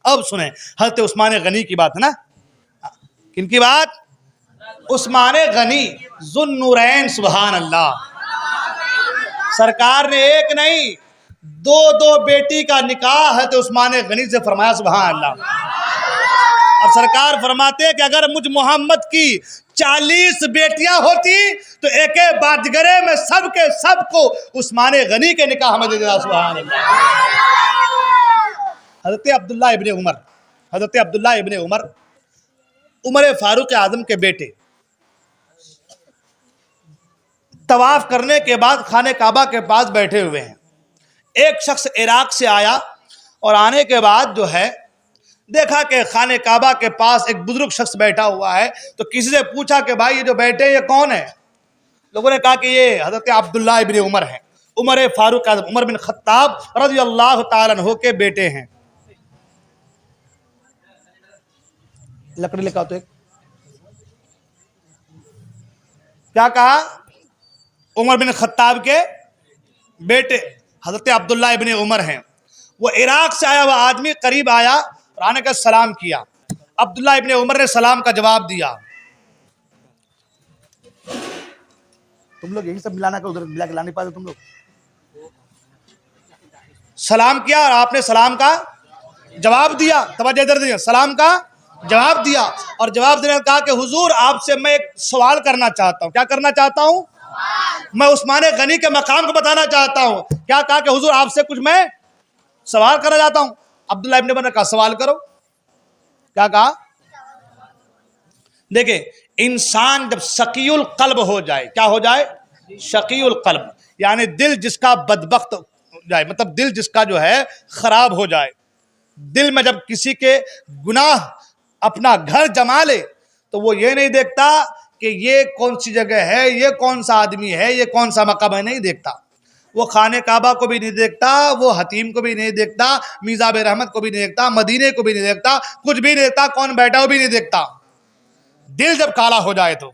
اب سنیں حضرت عثمان غنی کی بات ہے نا. کن کی بات؟ عثمان غنی ذو النورین. سبحان اللہ. سرکار نے ایک نہیں دو بیٹی کا نکاح حضرت عثمان غنی سے فرمایا. سبحان اللہ. اور سرکار فرماتے ہیں کہ اگر مجھ محمد کی 40 بیٹیاں ہوتی تو ایک باجگرے میں سب کے سب کو عثمان غنی کے نکاح میں دے دیتا. سبحان اللہ. حضرت عبداللہ ابن عمر عمر فاروق اعظم کے بیٹے طواف کرنے کے بعد خانہ کعبہ کے پاس بیٹھے ہوئے ہیں. ایک شخص عراق سے آیا اور آنے کے بعد جو ہے دیکھا کہ خانہ کعبہ کے پاس ایک بزرگ شخص بیٹھا ہوا ہے, تو کسی سے پوچھا کہ بھائی یہ جو بیٹھے ہیں یہ کون ہے؟ لوگوں نے کہا کہ یہ حضرت عبداللہ ابن عمر ہیں, عمر فاروق اعظم عمر بن خطاب رضی اللہ تعالیٰ عنہ کے بیٹے ہیں. لکڑی لکھا تو ایک کیا کہا؟ عمر بن خطاب کے بیٹے حضرت عبداللہ ابن عمر ہیں. وہ عراق سے آیا ہوا آدمی قریب آیا اور آنے کا سلام کیا. عبداللہ ابن عمر نے سلام کا جواب دیا. تم لوگ یہی سب ملانا کا ادھر ملا کے لا نہیں پاتے تم لوگ. سلام کیا اور آپ نے سلام کا جواب دیا. توجہ ادھر دیا. سلام کا جواب دیا اور جواب دینے کہا کہ حضور آپ سے میں ایک سوال کرنا چاہتا ہوں. کیا کرنا چاہتا ہوں؟ میں عثمان غنی کے مقام کو بتانا چاہتا ہوں. کیا کہا کہ حضور آپ سے کچھ میں سوال کرنا چاہتا ہوں. عبداللہ ابن عمر نے کہا سوال کرو. کیا کہا؟ دیکھیں انسان جب شقی القلب ہو جائے, کیا ہو جائے؟ شقی القلب, یعنی دل جس کا بدبخت ہو جائے, مطلب دل جس کا جو ہے خراب ہو جائے. دل میں جب کسی کے گناہ اپنا گھر جما لے تو وہ یہ نہیں دیکھتا کہ یہ کون سی جگہ ہے, یہ کون سا آدمی ہے, یہ کون سا مقام ہے, نہیں دیکھتا. وہ خانہ کعبہ کو بھی نہیں دیکھتا, وہ حتیم کو بھی نہیں دیکھتا, میزاب رحمت کو بھی نہیں دیکھتا, مدینے کو بھی نہیں دیکھتا, کچھ بھی نہیں دیکھتا, کون بیٹھا وہ بھی نہیں دیکھتا. دل جب کالا ہو جائے تو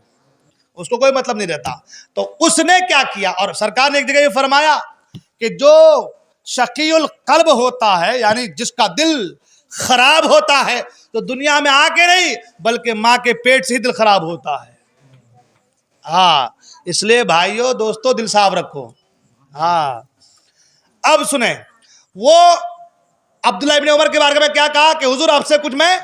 اس کو کوئی مطلب نہیں رہتا. تو اس نے کیا کیا, اور سرکار نے ایک جگہ یہ فرمایا کہ جو شقی القلب ہوتا ہے, یعنی جس کا دل خراب ہوتا ہے, تو دنیا میں آ کے نہیں بلکہ ماں کے پیٹ سے ہی دل خراب ہوتا ہے. ہاں, اس لیے بھائیو دوستو دل صاف رکھو. ہاں, اب سنیں وہ عبداللہ ابن عمر کے بارے میں کیا کہا کہ حضور آپ سے کچھ میں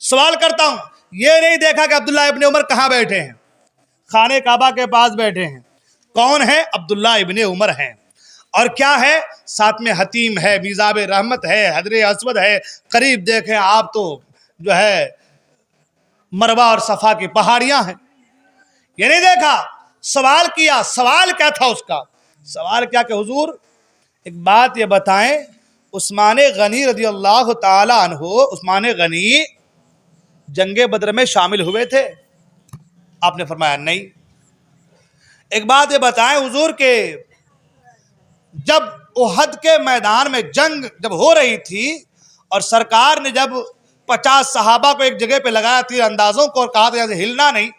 سوال کرتا ہوں. یہ نہیں دیکھا کہ عبداللہ ابن عمر کہاں بیٹھے ہیں, خانہ کعبہ کے پاس بیٹھے ہیں. کون ہے؟ عبداللہ ابن عمر ہیں. اور کیا ہے؟ ساتھ میں حتیم ہے, میزاب رحمت ہے, حجر اسود ہے. قریب دیکھیں آپ تو جو ہے مروہ اور صفا کی پہاڑیاں ہیں. یہ نہیں دیکھا, سوال کیا. سوال کیا تھا اس کا؟ سوال کیا کہ حضور ایک بات یہ بتائیں, عثمان غنی رضی اللہ تعالی عنہ, عثمان غنی جنگ بدر میں شامل ہوئے تھے؟ آپ نے فرمایا نہیں. ایک بات یہ بتائیں حضور کہ جب احد کے میدان میں جنگ جب ہو رہی تھی اور سرکار نے جب 50 صحابہ کو ایک جگہ پہ لگایا تیر اندازوں کو اور کہا تھا یہاں سے ہلنا نہیں,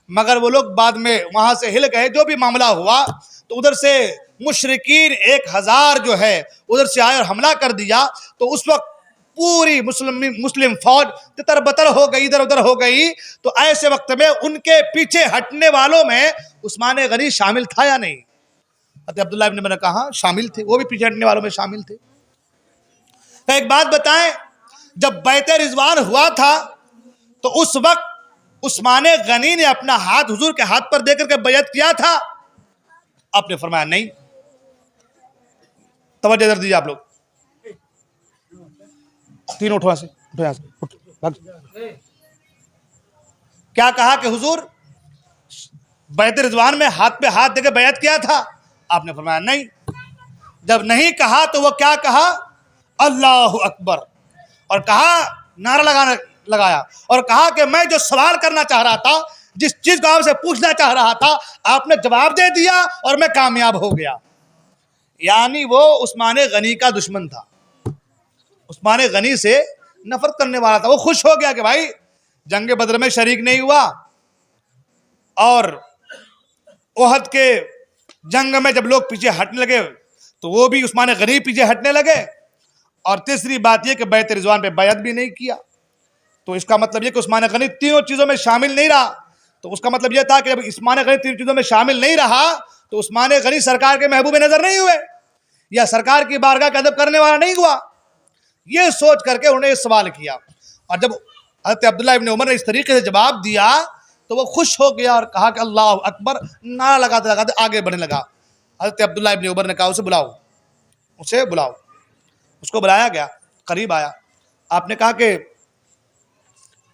مگر وہ لوگ بعد میں وہاں سے ہل گئے. جو بھی معاملہ ہوا تو ادھر سے مشرکین 1000 جو ہے ادھر سے آئے اور حملہ کر دیا. تو اس وقت پوری مسلم فوج تتر بتر ہو گئی, ادھر ادھر ہو گئی. تو ایسے وقت میں ان کے پیچھے ہٹنے والوں میں عثمان غنی شامل تھا یا نہیں؟ عبداللہ ابن عمر نے کہا شامل تھے, وہ بھی پیچھے ہٹنے والوں میں شامل تھے. تو ایک بات بتائیں, جب بیعت رضوان ہوا تھا تو اس وقت عثمان غنی نے اپنا ہاتھ حضور کے ہاتھ پر دے کر کے بیعت کیا تھا؟ آپ نے فرمایا نہیں. توجہ ادھر دیجیے آپ لوگ, تین اٹھو سے, کیا کہا کہ حضور بیعت رضوان میں ہاتھ پہ ہاتھ دے کے بیعت کیا تھا؟ آپ نے فرمایا نہیں. جب نہیں کہا تو وہ کیا کہا؟ اللہ اکبر, اور کہا, نعرہ لگایا اور کہا کہ میں جو سوال کرنا چاہ رہا تھا, جس چیز کو آپ سے پوچھنا چاہ رہا تھا, آپ نے جواب دے دیا اور میں کامیاب ہو گیا. یعنی وہ عثمان غنی کا دشمن تھا, عثمان غنی سے نفرت کرنے والا تھا. وہ خوش ہو گیا کہ بھائی جنگ بدر میں شریک نہیں ہوا, اور احد کے جنگ میں جب لوگ پیچھے ہٹنے لگے تو وہ بھی عثمان غنی پیچھے ہٹنے لگے, اور تیسری بات یہ کہ بیعت رضوان پہ بیعت بھی نہیں کیا. تو اس کا مطلب یہ کہ عثمان غنی تینوں چیزوں میں شامل نہیں رہا. تو اس کا مطلب یہ تھا کہ جب عثمان غنی تینوں چیزوں میں شامل نہیں رہا تو عثمان غنی سرکار کے محبوب نظر نہیں ہوئے یا سرکار کی بارگاہ کا ادب کرنے والا نہیں ہوا. یہ سوچ کر کے انہوں نے یہ سوال کیا. اور جب حضرت عبداللہ ابن عمر نے اس طریقے سے جواب دیا تو وہ خوش ہو گیا اور کہا کہ اللہ اکبر، نعرہ لگاتے لگاتے آگے بڑھنے لگا. حضرت عبداللہ ابن عمر نے کہا اسے بلاؤ، اسے بلاؤ. اس کو بلایا گیا، قریب آیا. آپ نے کہا کہ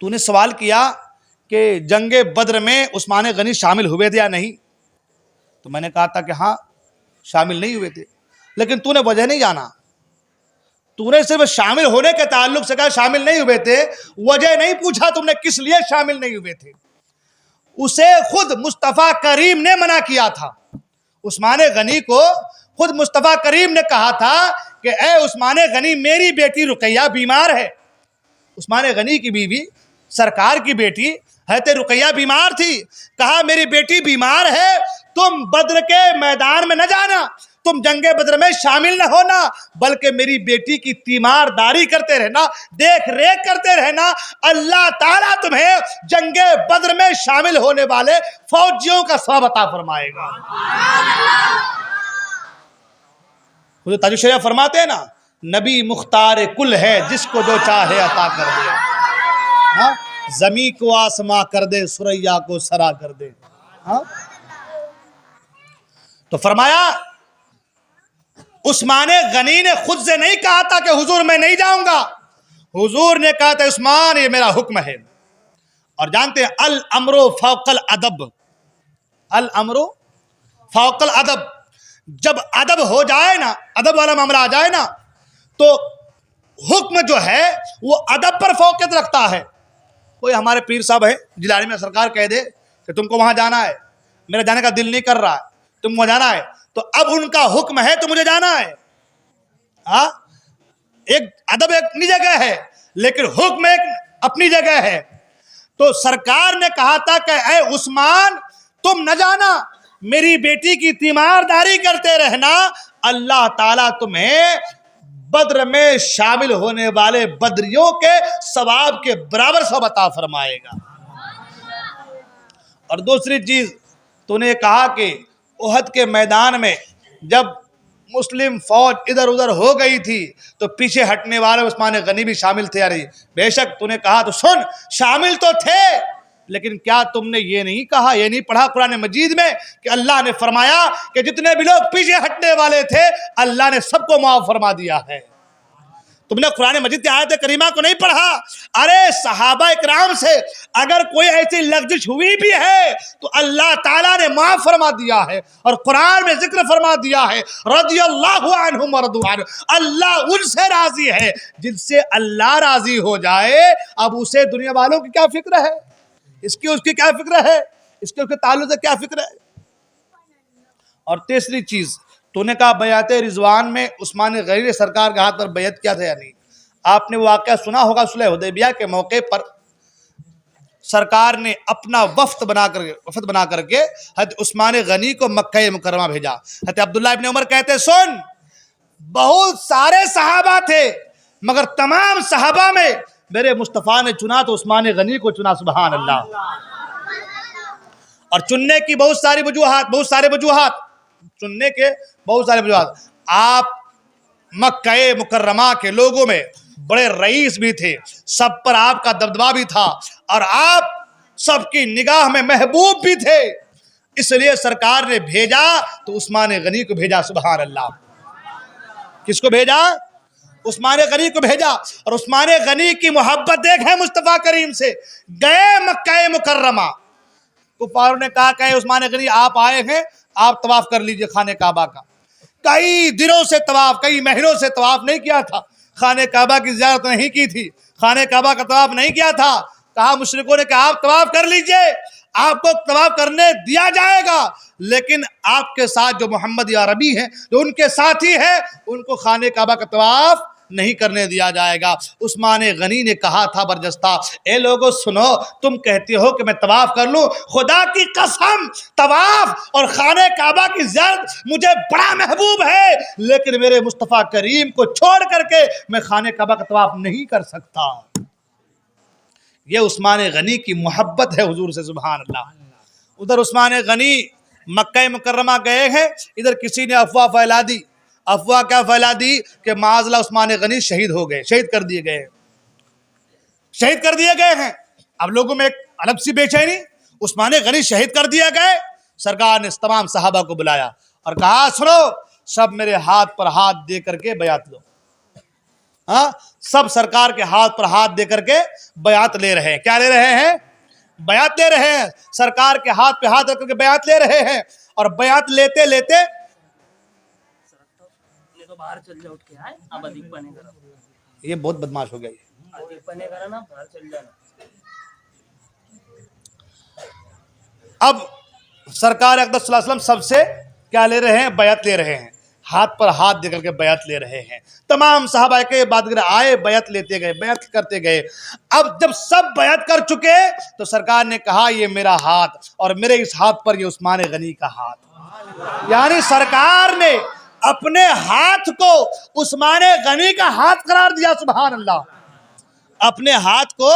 تو نے سوال کیا کہ جنگ بدر میں عثمان غنی شامل ہوئے تھے یا نہیں؟ تو میں نے کہا تھا کہ ہاں شامل نہیں ہوئے تھے. لیکن تو نے وجہ نہیں جانا. تو نے صرف شامل ہونے کے تعلق سے کہا شامل نہیں ہوئے تھے، وجہ نہیں پوچھا تم نے کس لیے شامل نہیں ہوئے تھے. اسے خود مصطفیٰ کریم نے منع کیا تھا. عثمان غنی کو خود مصطفیٰ کریم نے کہا تھا کہ اے عثمان غنی، میری بیٹی رقیہ بیمار ہے. عثمان غنی کی بیوی سرکار کی بیٹی حضرت رقیہ بیمار تھی. کہا میری بیٹی بیمار ہے، تم بدر کے میدان میں نہ جانا، تم جنگ بدر میں شامل نہ ہونا، بلکہ میری بیٹی کی تیمار داری کرتے رہنا، دیکھ ریکھ کرتے رہنا. اللہ تعالیٰ تمہیں جنگ بدر میں شامل ہونے والے فوجیوں کا ثواب عطا فرمائے گا. خود تاج الشریعہ فرماتے ہیں نا، نبی مختار کل ہے، جس کو جو چاہے عطا کر دے. ہاں، زمین کو آسماں کر دے، سریا کو سرا کر دے. ہاں، تو فرمایا عثمان غنی نے خود سے نہیں کہا تھا کہ حضور میں نہیں جاؤں گا. حضور نے کہا تھا عثمان یہ میرا حکم ہے. اور جانتے ہیں الامر فوق الادب، الامر فوق الادب. جب ادب ہو جائے نا، ادب والا معاملہ آ جائے نا، تو حکم جو ہے وہ ادب پر فوقیت رکھتا ہے. کوئی ہمارے پیر صاحب ہیں جیلانی میں، سرکار کہہ دے کہ تم کو وہاں جانا ہے، میرا جانے کا دل نہیں کر رہا ہے، تم وہاں جانا ہے، تو اب ان کا حکم ہے تو مجھے جانا ہے. ہاں، ایک ادب ایک اپنی جگہ ہے لیکن حکم ایک اپنی جگہ ہے. تو سرکار نے کہا تھا کہ اے عثمان تم نہ جانا، میری بیٹی کی تیمارداری کرتے رہنا، اللہ تعالیٰ تمہیں بدر میں شامل ہونے والے بدریوں کے ثواب کے برابر ثواب عطا فرمائے گا. اور دوسری چیز تو نے کہا کہ احد کے میدان میں جب مسلم فوج ادھر ادھر ہو گئی تھی تو پیچھے ہٹنے والے عثمان غنی بھی شامل تھے. ارے بے شک تو نے کہا تو سن، شامل تو تھے، لیکن کیا تم نے یہ نہیں کہا، یہ نہیں پڑھا قرآن مجید میں کہ اللہ نے فرمایا کہ جتنے بھی لوگ پیچھے ہٹنے والے تھے اللہ نے سب کو معاف فرما دیا ہے. تم نے قرآن مجید کی آیت کریمہ کو نہیں پڑھا؟ ارے صحابہ اکرام سے اگر کوئی ایسی لغزش ہوئی بھی ہے تو اللہ تعالیٰ نے معاف فرما دیا ہے، اور قرآن میں ذکر فرما دیا ہے رضی اللہ عنہم ورضوا عنہ، اللہ ان سے راضی ہے جن سے اللہ راضی ہو جائے. اب اسے دنیا والوں کی کیا فکر ہے، اس کی کیا فکر ہے، اس کے تعلق سے کیا فکر ہے. اور تیسری چیز تو نے کہا بیعت رضوان میں عثمان غنی نے سرکار کے ہاتھ پر بیعت کیا تھا یا نہیں؟ آپ نے وہ واقعہ سنا ہوگا، صلح حدیبیہ کے موقع پر سرکار نے اپنا وفد بنا کر کے حضرت عثمان غنی کو مکہ مکرمہ بھیجا. حضرت عبداللہ ابن عمر کہتے سن، بہت سارے صحابہ تھے مگر تمام صحابہ میں میرے مصطفیٰ نے چنا تو عثمان غنی کو چنا. سبحان اللہ. اور چننے کی بہت سارے وجوہات چننے کے بہت سارے وجوہات. آپ مکہ مکرمہ کے لوگوں میں بڑے رئیس بھی تھے، سب پر آپ کا دبدبہ بھی تھا، اور آپ سب کی نگاہ میں محبوب بھی تھے. اس لیے سرکار نے بھیجا تو عثمان غنی کو بھیجا. سبحان اللہ. کس کو بھیجا؟ عثمان غنی کو بھیجا. اور عثمان غنی کی محبت دیکھیں مصطفیٰ کریم سے. گئے مکہ مکرمہ، کفار نے کہا کہ عثمان غنی آپ آئے ہیں، آپ طواف کر لیجئے خانہ کعبہ کا. کئی دنوں سے طواف، کئی مہینوں سے طواف نہیں کیا تھا، خانہ کعبہ کی زیارت نہیں کی تھی، خانہ کعبہ کا طواف نہیں کیا تھا. کہا مشرکوں نے کہ آپ طواف کر لیجئے، آپ کو طواف کرنے دیا جائے گا، لیکن آپ کے ساتھ جو محمد عربی ہیں، جو ان کے ساتھی ہیں، ان کو خانہ کعبہ کا طواف نہیں کرنے دیا جائے گا۔ عثمان غنی نے کہا تھا برجستہ، اے لوگو سنو، تم کہتے ہو کہ میں طواف کر لوں، خدا کی قسم طواف اور خانہ کعبہ کی زیارت مجھے بڑا محبوب ہے، لیکن میرے مصطفیٰ کریم کو چھوڑ کر کے میں خانہ کعبہ کا طواف نہیں کر سکتا۔ یہ عثمان غنی کی محبت ہے حضور سے، سبحان اللہ۔ ادھر عثمان غنی مکہ مکرمہ گئے ہیں، ادھر کسی نے افواہ پھیلا دی۔ افواہ کیا پھیلا دی کہ معاذ اللہ عثمان غنی شہید ہو گئے، شہید کر دیے گئے، شہید کر دیے گئے ہیں۔ اب لوگوں میں ایک الگ سی بے چینی، عثمان غنی شہید کر دیے گئے۔ سرکار نے تمام صحابہ کو بلایا اور کہا سنو، سب میرے ہاتھ پر ہاتھ دے کر کے بیعت لو۔ ہاں، سب سرکار کے ہاتھ پر ہاتھ دے کر کے بیعت لے رہے ہیں۔ کیا لے رہے ہیں؟ بیعت لے رہے ہیں۔ سرکار کے ہاتھ پہ ہاتھ رکھ کر کے بیعت لے رہے ہیں، اور بیعت لیتے لیتے باہر چل جا، اٹھ کے آئے اب ادھک پنے کرا، یہ بہت بدماش ہو گیا۔ ادھک پنے کرا نا، باہر چل جانا۔ اب سرکار اقدس صلی اللہ علیہ وسلم سب سے کیا لے رہے ہیں؟ بیعت لے رہے ہیں، ہاتھ پر ہاتھ دے کر کے بیعت لے رہے ہیں۔ تمام صحابہ کے بادگر آئے، بیعت لیتے گئے، بیعت کرتے گئے۔ اب جب سب بیعت کر چکے تو سرکار نے کہا یہ میرا ہاتھ، اور میرے اس ہاتھ پر یہ عثمان غنی کا ہاتھ، یعنی سرکار نے اپنے ہاتھ کو عثمان غنی کا ہاتھ قرار دیا۔ سبحان اللہ، اپنے ہاتھ کو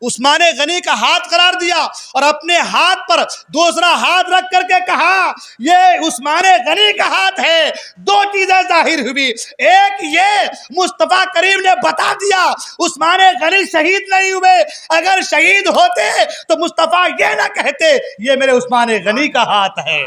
عثمان غنی کا ہاتھ قرار دیا، اور اپنے ہاتھ پر دوسرا ہاتھ رکھ کر کے کہا یہ عثمان غنی کا ہاتھ ہے۔ دو چیزیں ظاہر ہوئی، ایک یہ مصطفیٰ کریم نے بتا دیا عثمان غنی شہید نہیں ہوئے، اگر شہید ہوتے تو مصطفیٰ یہ نہ کہتے یہ میرے عثمان غنی کا ہاتھ ہے۔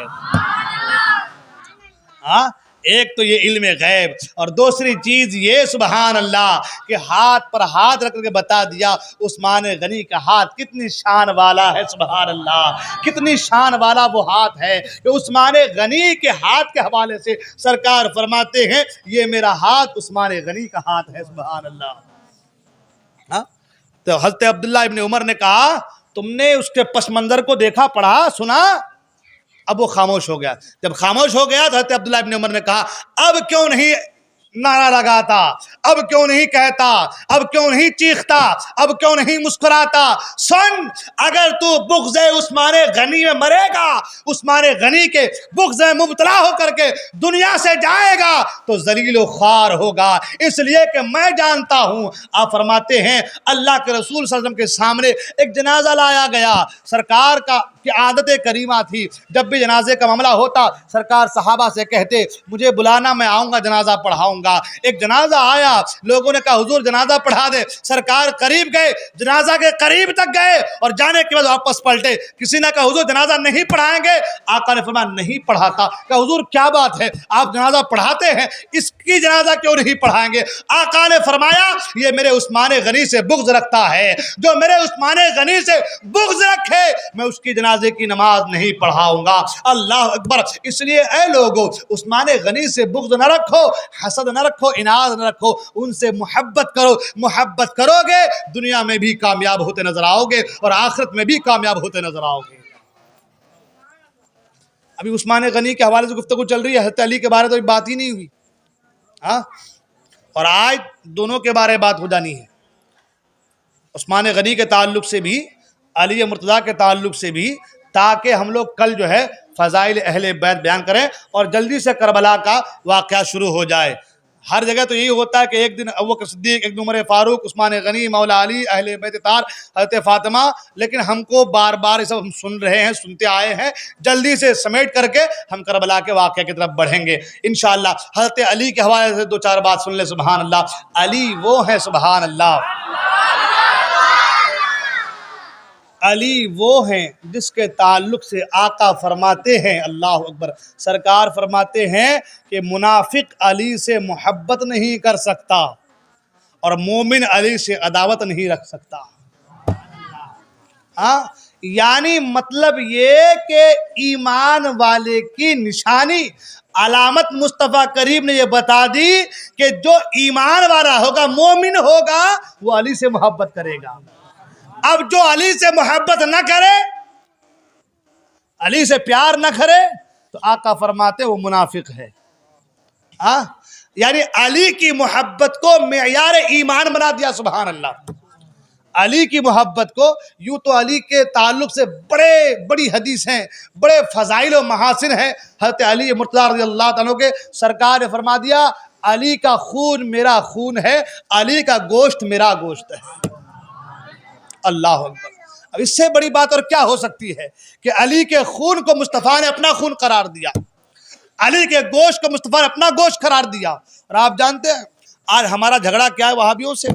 ہاں، ایک تو یہ علم غیب، اور دوسری چیز یہ سبحان اللہ کہ ہاتھ پر ہاتھ رکھ کے بتا دیا عثمان غنی کا ہاتھ کتنی شان والا ہے۔ سبحان اللہ، کتنی شان والا وہ ہاتھ ہے کہ عثمان غنی کے ہاتھ کے حوالے سے سرکار فرماتے ہیں یہ میرا ہاتھ عثمان غنی کا ہاتھ ہے۔ سبحان اللہ۔ ہاں، تو حضرت عبداللہ ابن عمر نے کہا تم نے اس کے پس منظر کو دیکھا، پڑھا، سنا؟ اب وہ خاموش ہو گیا۔ جب خاموش ہو گیا تو حضرت عبداللہ ابن عمر نے کہا اب کیوں نہیں نعرہ لگاتا، اب کیوں نہیں کہتا، اب کیوں نہیں چیختا، اب کیوں نہیں مسکراتا؟ سن، اگر تو بغض عثمان غنی میں مرے گا، عثمان غنی کے بغض میں مبتلا ہو کر کے دنیا سے جائے گا تو ذلیل و خوار ہوگا، اس لیے کہ میں جانتا ہوں۔ آپ فرماتے ہیں اللہ کے رسول صلی اللہ علیہ وسلم کے سامنے ایک جنازہ لایا گیا۔ سرکار کی عادت کریمہ تھی، جب بھی جنازے کا معاملہ ہوتا سرکار صحابہ سے کہتے مجھے بلانا، میں آؤں گا، جنازہ پڑھاؤں گا۔ ایک جنازہ آیا، لوگوں نے کہا حضور جنازہ پڑھا دے۔ سرکار قریب گئے، جنازہ کے قریب تک گئے، اور جانے کے بعد واپس پلٹے۔ کسی نے کہا حضور جنازہ نہیں پڑھائیں گے؟ آقا نے فرمایا نہیں پڑھاتا۔ کہا حضور کیا بات ہے، آپ جنازہ پڑھاتے ہیں، اس کی جنازہ کیوں نہیں پڑھائیں گے؟ آقا نے فرمایا یہ میرے عثمان غنی سے بغض رکھتا ہے، جو میرے عثمان غنی سے بغض رکھے میں اس کی جنازے کی نماز نہیں پڑھاؤں گا۔ اللہ اکبر۔ اس لیے اے لوگو عثمان غنی سے بغض نہ رکھو، حسد نہ رکھو، اناد نہ رکھو، ان سے محبت کرو۔ محبت کرو گے دنیا میں بھی کامیاب ہوتے نظر آؤ گے، اور آخرت میں بھی کامیاب ہوتے نظر آؤ گے۔ ابھی عثمان غنی کے حوالے سے گفتگو چل رہی ہے، حضرت علی کے بارے تو بات ہی نہیں ہوئی، ہاں، اور آج دونوں کے بارے بات ہو جانی ہے، عثمان غنی کے تعلق سے بھی، علی مرتضیٰ کے تعلق سے بھی، تاکہ ہم لوگ کل جو ہے فضائل اہل بیت بیان کریں اور جلدی سے کربلا کا واقعہ شروع ہو جائے۔ ہر جگہ تو یہی ہوتا ہے کہ ایک دن ابوبکر صدیق، ایک دن عمر فاروق، عثمان غنی، مولا علی، اہل بیت طاہر، حضرت فاطمہ، لیکن ہم کو بار بار یہ سب ہم سن رہے ہیں، سنتے آئے ہیں، جلدی سے سمیٹ کر کے ہم کربلا کے واقعہ کی طرف بڑھیں گے انشاءاللہ۔ حضرت علی کے حوالے سے دو چار بات سن لیں۔ سبحان اللہ، علی وہ ہیں، سبحان اللہ، علی وہ ہیں جس کے تعلق سے آقا فرماتے ہیں، اللہ اکبر، سرکار فرماتے ہیں کہ منافق علی سے محبت نہیں کر سکتا اور مومن علی سے عداوت نہیں رکھ سکتا۔ ہاں، یعنی مطلب یہ کہ ایمان والے کی نشانی، علامت مصطفیٰ کریم نے یہ بتا دی کہ جو ایمان والا ہوگا، مومن ہوگا، وہ علی سے محبت کرے گا۔ اب جو علی سے محبت نہ کرے، علی سے پیار نہ کرے، تو آقا فرماتے وہ منافق ہے۔ یعنی علی کی محبت کو معیار ایمان بنا دیا. سبحان اللہ. علی کی محبت کو, یوں تو علی کے تعلق سے بڑی حدیث ہیں, بڑے فضائل و محاسن ہیں. حضرت علی مرتضیٰ رضی اللہ عنہ کے سرکار نے فرما دیا علی کا خون میرا خون ہے, علی کا گوشت میرا گوشت ہے. اللہ اکبر. اب اس سے بڑی بات اور کیا ہو سکتی ہے کہ علی کے خون کو مصطفیٰ نے اپنا خون قرار دیا, علی کے گوشت کو مصطفیٰ نے اپنا گوشت قرار دیا. اور آپ جانتے ہیں آج ہمارا جھگڑا کیا ہے وہابیوں سے؟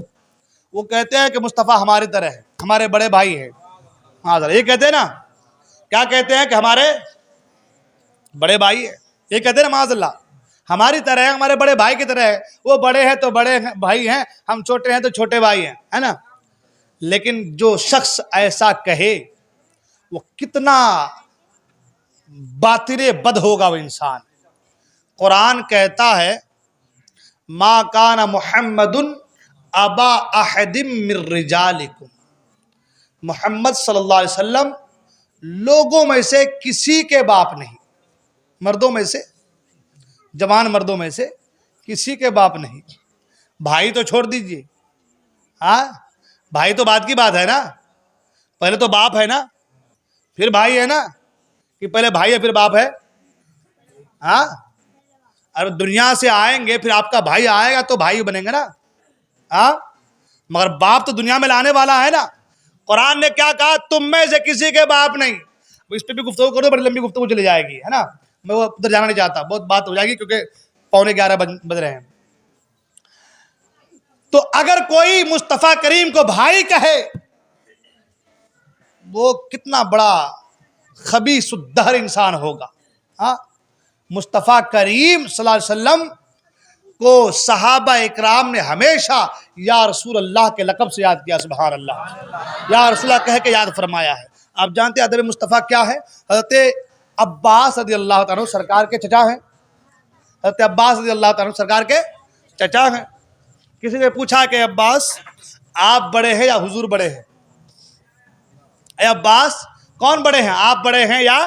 وہ کہتے ہیں کہ مصطفیٰ ہماری طرح ہے, ہمارے بڑے بھائی ہیں. ہاں ذرا یہ کہتے ہیں نا, کیا کہتے ہیں کہ ہمارے بڑے بھائی ہیں. یہ کہتے ہیں نا معاذ اللہ ہماری طرح ہے, ہمارے بڑے بھائی کی طرح ہے. وہ بڑے ہیں تو بڑے بھائی ہیں, ہم چھوٹے ہیں تو چھوٹے بھائی ہیں, ہے نا. لیکن جو شخص ایسا کہے وہ کتنا باطل بد ہوگا وہ انسان. قرآن کہتا ہے ما کان محمد ابا احد من رجالکم, محمد صلی اللہ علیہ وسلم لوگوں میں سے کسی کے باپ نہیں, مردوں میں سے, جوان مردوں میں سے کسی کے باپ نہیں. بھائی تو چھوڑ دیجئے, ہاں بھائی تو بات کی بات ہے نا, پہلے تو باپ ہے نا پھر بھائی ہے نا, کہ پہلے بھائی ہے پھر باپ ہے. ہاں اور دنیا سے آئیں گے پھر آپ کا بھائی آئے گا تو بھائی بنیں گے نا. ہاں مگر باپ تو دنیا میں لانے والا ہے نا. قرآن نے کیا کہا تم میں سے کسی کے باپ نہیں. اس پہ بھی گفتگو کرو, بڑی لمبی گفتگو چلی جائے گی, ہے نا. میں وہ ادھر جانا نہیں چاہتا, بہت بات ہو جائے گی کیونکہ 11:15 بج رہے ہیں. تو اگر کوئی مصطفیٰ کریم کو بھائی کہے وہ کتنا بڑا خبیث الدہر انسان ہوگا. ہاں مصطفیٰ کریم صلی اللہ علیہ وسلم کو صحابہ اکرام نے ہمیشہ یا رسول اللہ کے لقب سے یاد کیا. سبحان اللہ, یا رسول اللہ کہہ کے یاد فرمایا ہے. آپ جانتے ہیں ادب مصطفیٰ کیا ہے؟ حضرت عباس رضی اللہ تعالیٰ سرکار کے چچا ہیں. حضرت عباس رضی اللہ تعالیٰ سرکار کے چچا ہیں. کسی نے پوچھا کہ عباس آپ بڑے ہیں یا حضور بڑے ہیں؟ اے عباس کون بڑے ہیں, آپ بڑے ہیں یا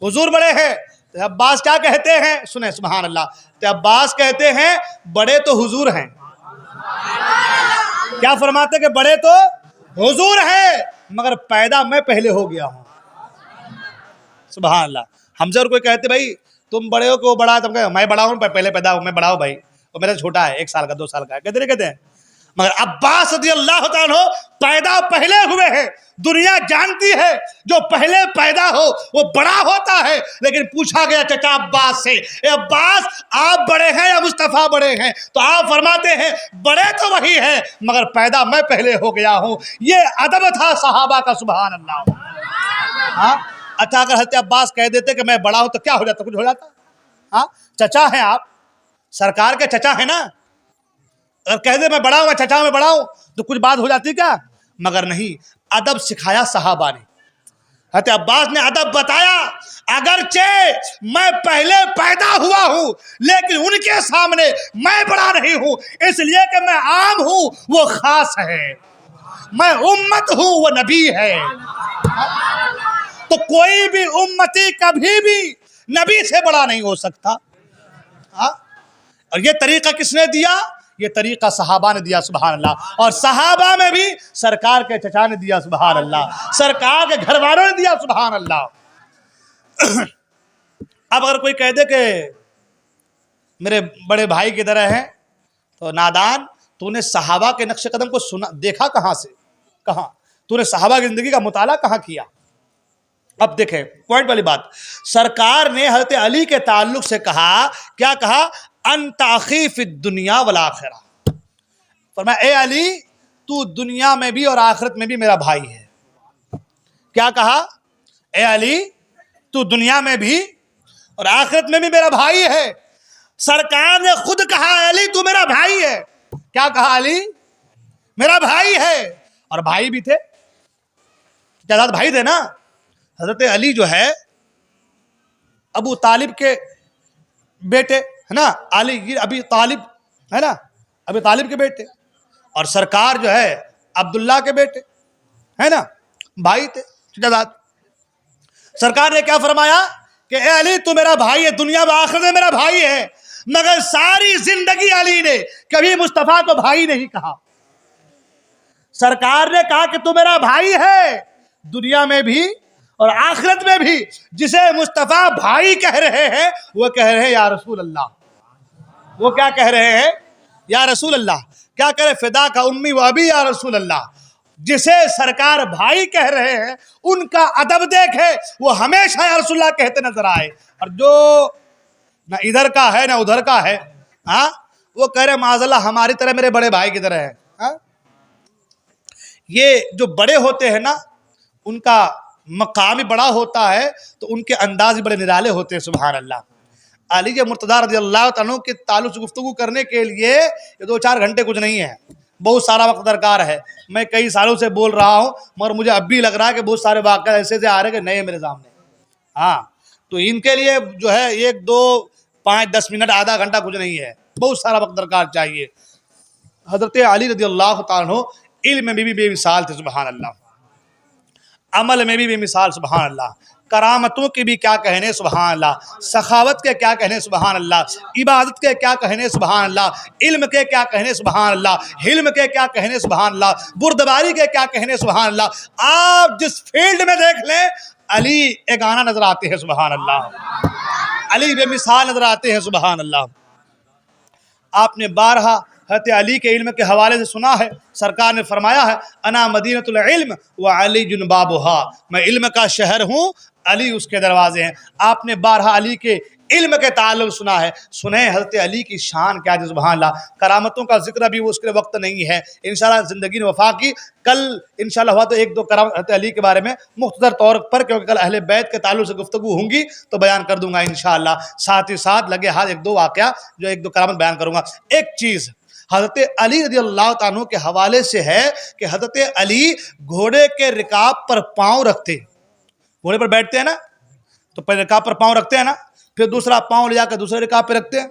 حضور بڑے ہیں؟ تو عباس کیا کہتے ہیں, سنیں سبحان اللہ, تو عباس کہتے ہیں بڑے تو حضور ہیں. کیا فرماتے کہ بڑے تو حضور ہیں مگر پیدا میں پہلے ہو گیا ہوں. سبحان اللہ. ہم سے اور کوئی کہتے بھائی تم بڑے ہو کہ وہ بڑا ہے, تم کہتے میں بڑا ہوں پہلے پیدا ہوں, میں بڑا ہوں بھائی, وہ میرا چھوٹا ہے 1 سال کا 2 سال کا ہے, کہتے نہیں کہتے ہیں. مگر عباس رضی اللہ تعالیٰ عنہ پیدا پہلے ہوئے ہیں. دنیا جانتی ہے جو پہلے پیدا ہو وہ بڑا ہوتا ہے. لیکن پوچھا گیا چچا عباس سے, اے عباس آپ بڑے ہیں یا مصطفیٰ بڑے ہیں؟ تو آپ فرماتے ہیں بڑے تو وہی ہیں مگر پیدا میں پہلے ہو گیا ہوں. یہ ادب تھا صحابہ کا. سبحان اللہ. ہاں اچھا اگر حضرت عباس کہہ دیتے کہ میں بڑا ہوں تو کیا ہو جاتا, کچھ ہو جاتا. ہاں چچا ہیں آپ, سرکار کے چچا ہیں نا, اگر کہہ دے میں بڑا ہوں, میں چچا ہوں, میں بڑا ہوں, تو کچھ بات ہو جاتی کیا؟ مگر نہیں, ادب سکھایا صحابہ نے. حضرت عباس نے ادب بتایا اگرچہ میں پہلے پیدا ہوا ہوں لیکن ان کے سامنے میں بڑا نہیں ہوں, اس لیے کہ میں عام ہوں وہ خاص ہے, میں امت ہوں وہ نبی ہے. تو کوئی بھی امتی کبھی بھی نبی سے بڑا نہیں ہو سکتا. اور یہ طریقہ کس نے دیا؟ یہ طریقہ صحابہ نے دیا. سبحان اللہ. اور صحابہ میں بھی سرکار کے چچا نے دیا. سبحان اللہ. سرکار کے گھر والوں نے دیا. سبحان اللہ. اب اگر کوئی کہہ دے کہ میرے بڑے بھائی کی طرح ہیں تو نادان, تو نے صحابہ کے نقش قدم کو سنا دیکھا کہاں سے, کہاں تو نے صحابہ کی زندگی کا مطالعہ کہاں کیا؟ اب دیکھیں پوائنٹ والی بات, سرکار نے حضرت علی کے تعلق سے کہا, کیا کہا؟ انت اخی فی الدنیا والآخرہ. فرمایا اے علی تو دنیا میں بھی اور آخرت میں بھی میرا بھائی ہے. کیا کہا؟ اے علی تو دنیا میں بھی اور آخرت میں بھی میرا بھائی ہے. سرکار نے خود کہا علی تو میرا بھائی ہے. کیا کہا؟ علی میرا بھائی ہے. اور بھائی بھی تھے, جائیداد بھائی تھے نا. حضرت علی جو ہے ابو طالب کے بیٹے ہے نا, علی ابی طالب ہے نا, ابی طالب کے بیٹے, اور سرکار جو ہے عبداللہ کے بیٹے ہے نا, بھائی تھے جائیداد. سرکار نے کیا فرمایا کہ اے علی تو میرا بھائی ہے, دنیا و آخرت میں میرا بھائی ہے, مگر ساری زندگی علی نے کبھی مصطفیٰ کو بھائی نہیں کہا. سرکار نے کہا کہ تو میرا بھائی ہے دنیا میں بھی اور آخرت میں بھی. جسے مصطفیٰ بھائی کہہ رہے ہیں وہ کہہ رہے ہیں یا رسول اللہ. وہ کیا کہہ رہے ہیں؟ یا رسول اللہ. کیا کہہ رہے؟ فدا کا امی و ابی یا رسول اللہ. جسے سرکار بھائی کہہ رہے ہیں ان کا ادب دیکھے وہ ہمیشہ یا رسول اللہ کہتے نظر آئے. اور جو نہ ادھر کا ہے نہ ادھر کا ہے وہ کہہ رہے معاذ اللہ ہماری طرح میرے بڑے بھائی کی طرح ہے. یہ جو بڑے ہوتے ہیں نا ان کا مقام بھی بڑا ہوتا ہے تو ان کے انداز بھی بڑے نرالے ہوتے ہیں. سبحان اللہ. علی مرتضیٰ رضی اللہ تعالیٰ عنہ کے تعلق سے گفتگو کرنے کے لیے یہ 2-4 گھنٹے کچھ نہیں ہے, بہت سارا وقت درکار ہے. میں کئی سالوں سے بول رہا ہوں مگر مجھے اب بھی لگ رہا ہے کہ بہت سارے واقعات ایسے آ رہے ہیں کہ نئے میرے سامنے. تو ان کے لیے جو ہے 1, 2, 5, 10 منٹ آدھا گھنٹہ کچھ نہیں ہے, بہت سارا وقت درکار چاہیے. حضرت علی رضی اللہ تعالیٰ عنہ علم میں بھی بے مثال تھے. سبحان اللہ. عمل میں بھی بے مثال. سبحان اللہ. کرامتوں کی بھی کیا کہنے. سبحان اللہ. سخاوت کے کیا کہنے. سبحان اللہ. عبادت کے کیا کہنے. سبحان اللہ. علم کے کیا کہنے. سبحان اللہ. حلم کے کیا کہنے. سبحان اللہ. بردباری کے کیا کہنے. سبحان اللہ. آپ جس فیلڈ میں دیکھ لیں علی ایک آنا نظر آتے ہیں. سبحان اللہ. علی بے مثال نظر آتے ہیں. سبحان اللہ. آپ نے بارہا حضرت علی کے علم کے حوالے سے سنا ہے. سرکار نے فرمایا ہے انا مدینۃ العلم وعلی بابھا. میں علم کا شہر ہوں, علی اس کے دروازے ہیں. آپ نے بارہا علی کے علم کے تعلق سنا ہے. سنیں حضرت علی کی شان کیا ہے. سبحان اللہ. کرامتوں کا ذکر ابھی اس کے وقت نہیں ہے. انشاءاللہ زندگی نے وفا کی, کل انشاءاللہ ہوا تو 1-2 کرامت حضرت علی کے بارے میں مختصر طور پر, کیونکہ کل اہل بیت کے تعلق سے گفتگو ہوں گی تو بیان کر دوں گا انشاءاللہ. ساتھ ہی ساتھ لگے ہاتھ 1-2 واقعہ جو 1-2 کرامت بیان کروں گا. ایک چیز حضرت علی رضی اللہ تعالیٰ کے حوالے سے ہے کہ حضرت علی گھوڑے کے رکاب پر پاؤں رکھتے. گھوڑے پر بیٹھتے ہیں نا تو پہلے رکاب پر پاؤں رکھتے ہیں نا, پھر دوسرا پاؤں لے جا کر دوسرے رکاب پہ رکھتے ہیں.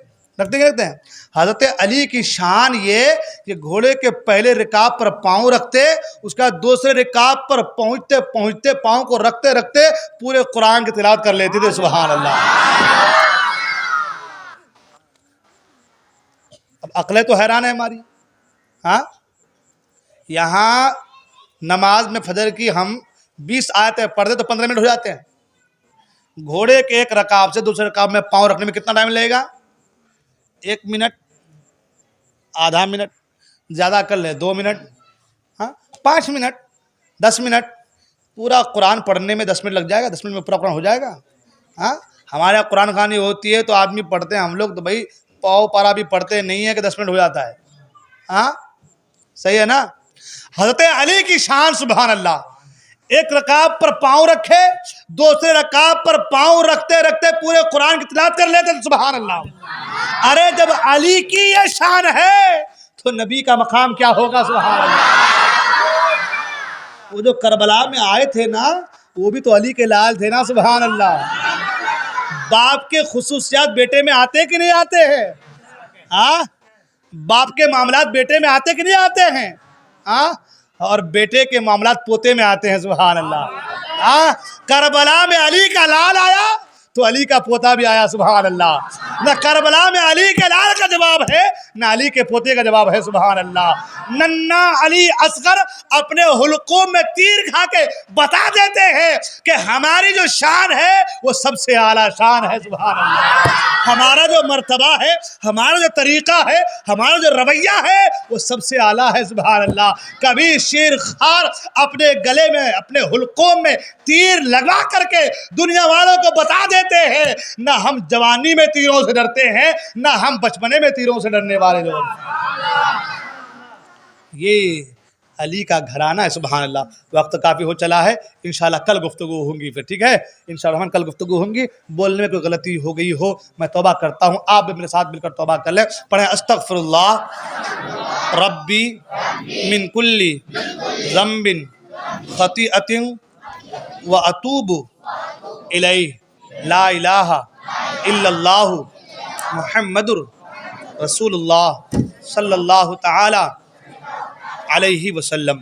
حضرت علی کی شان یہ کہ گھوڑے کے پہلے رکاب پر پاؤں رکھتے, اس کا دوسرے رکاب پر پہنچتے پہنچتے پاؤں کو رکھتے رکھتے پورے قرآن کی تلاوت کر لیتے تھے. سبحان اللہ. اب عقلیں تو حیران ہے ہماری. یہاں نماز میں فجر کی ہم 20 آیتیں پڑھتے تو 15 منٹ ہو جاتے ہیں. گھوڑے کے ایک رکاب سے دوسرے رکاب میں پاؤں رکھنے میں کتنا ٹائم لگے گا؟ 1 منٹ, آدھا منٹ, زیادہ کر لیں 2 منٹ, 5 منٹ, 10 منٹ. پورا قرآن پڑھنے میں 10 منٹ لگ جائے گا. 10 منٹ میں پورا قرآن ہو جائے گا. ہمارے یہاں قرآن خوانی ہوتی ہے تو آدمی پڑھتے ہیں, ہم لوگ تو بھائی پاؤ پارا بھی پڑھتے نہیں ہے کہ 10 منٹ ہو جاتا ہے. صحیح ہے نا. حضرت علی کی شان سبحان اللہ. ایک رکاب پر پاؤں رکھے, دوسرے رکاب پر پاؤں رکھتے رکھتے پورے قرآن کی تلاوت کر لیتے. سبحان اللہ. ارے جب علی کی یہ شان ہے تو نبی کا مقام کیا ہوگا. سبحان اللہ. وہ جو کربلا میں آئے تھے نا وہ بھی تو علی کے لال تھے نا. سبحان اللہ. باپ کے خصوصیات بیٹے میں آتے کہ نہیں آتے ہیں؟ باپ کے معاملات بیٹے میں آتے کہ نہیں آتے ہیں؟ اور بیٹے کے معاملات پوتے میں آتے ہیں. سبحان اللہ. کربلا میں علی کا لال آیا تو علی کا پوتا بھی آیا. سبحان اللہ. نہ کربلا میں علی کے لال کا جواب ہے نہ علی کے پوتے کا جواب ہے. سبحان اللہ. ننا علی اصغر اپنے حلقوں میں تیر کھا کے بتا دیتے ہیں کہ ہماری جو شان ہے وہ سب سے اعلیٰ شان ہے. سبحان اللہ. ہمارا جو مرتبہ ہے, ہمارا جو طریقہ ہے, ہمارا جو رویہ ہے وہ سب سے اعلیٰ ہے. سبحان اللہ. کبھی شیر خوار اپنے گلے میں اپنے حلقوں میں تیر لگا کر کے دنیا والوں کو بتا دیتے ہیں نہ ہم جوانی میں تیروں سے ڈرتے ہیں نہ ہم بچپنے میں تیروں سے ڈرنے والے لوگ. یہ علی کا گھرانہ ہے. سبحان اللہ. وقت کافی ہو چلا ہے, انشاءاللہ کل گفتگو ہوں گی. پھر ٹھیک ہے انشاءاللہ کل گفتگو ہوں گی. بولنے میں کوئی غلطی ہو گئی ہو میں توبہ کرتا ہوں, آپ بھی میرے ساتھ مل کر توبہ کر لیں. پڑھیں استغفر اللہ ربی من کل ذنب خطیئۃ واتوب الیہ لا الہ الا اللہ محمد رسول اللہ صلی اللہ تعالی علیہ وسلم.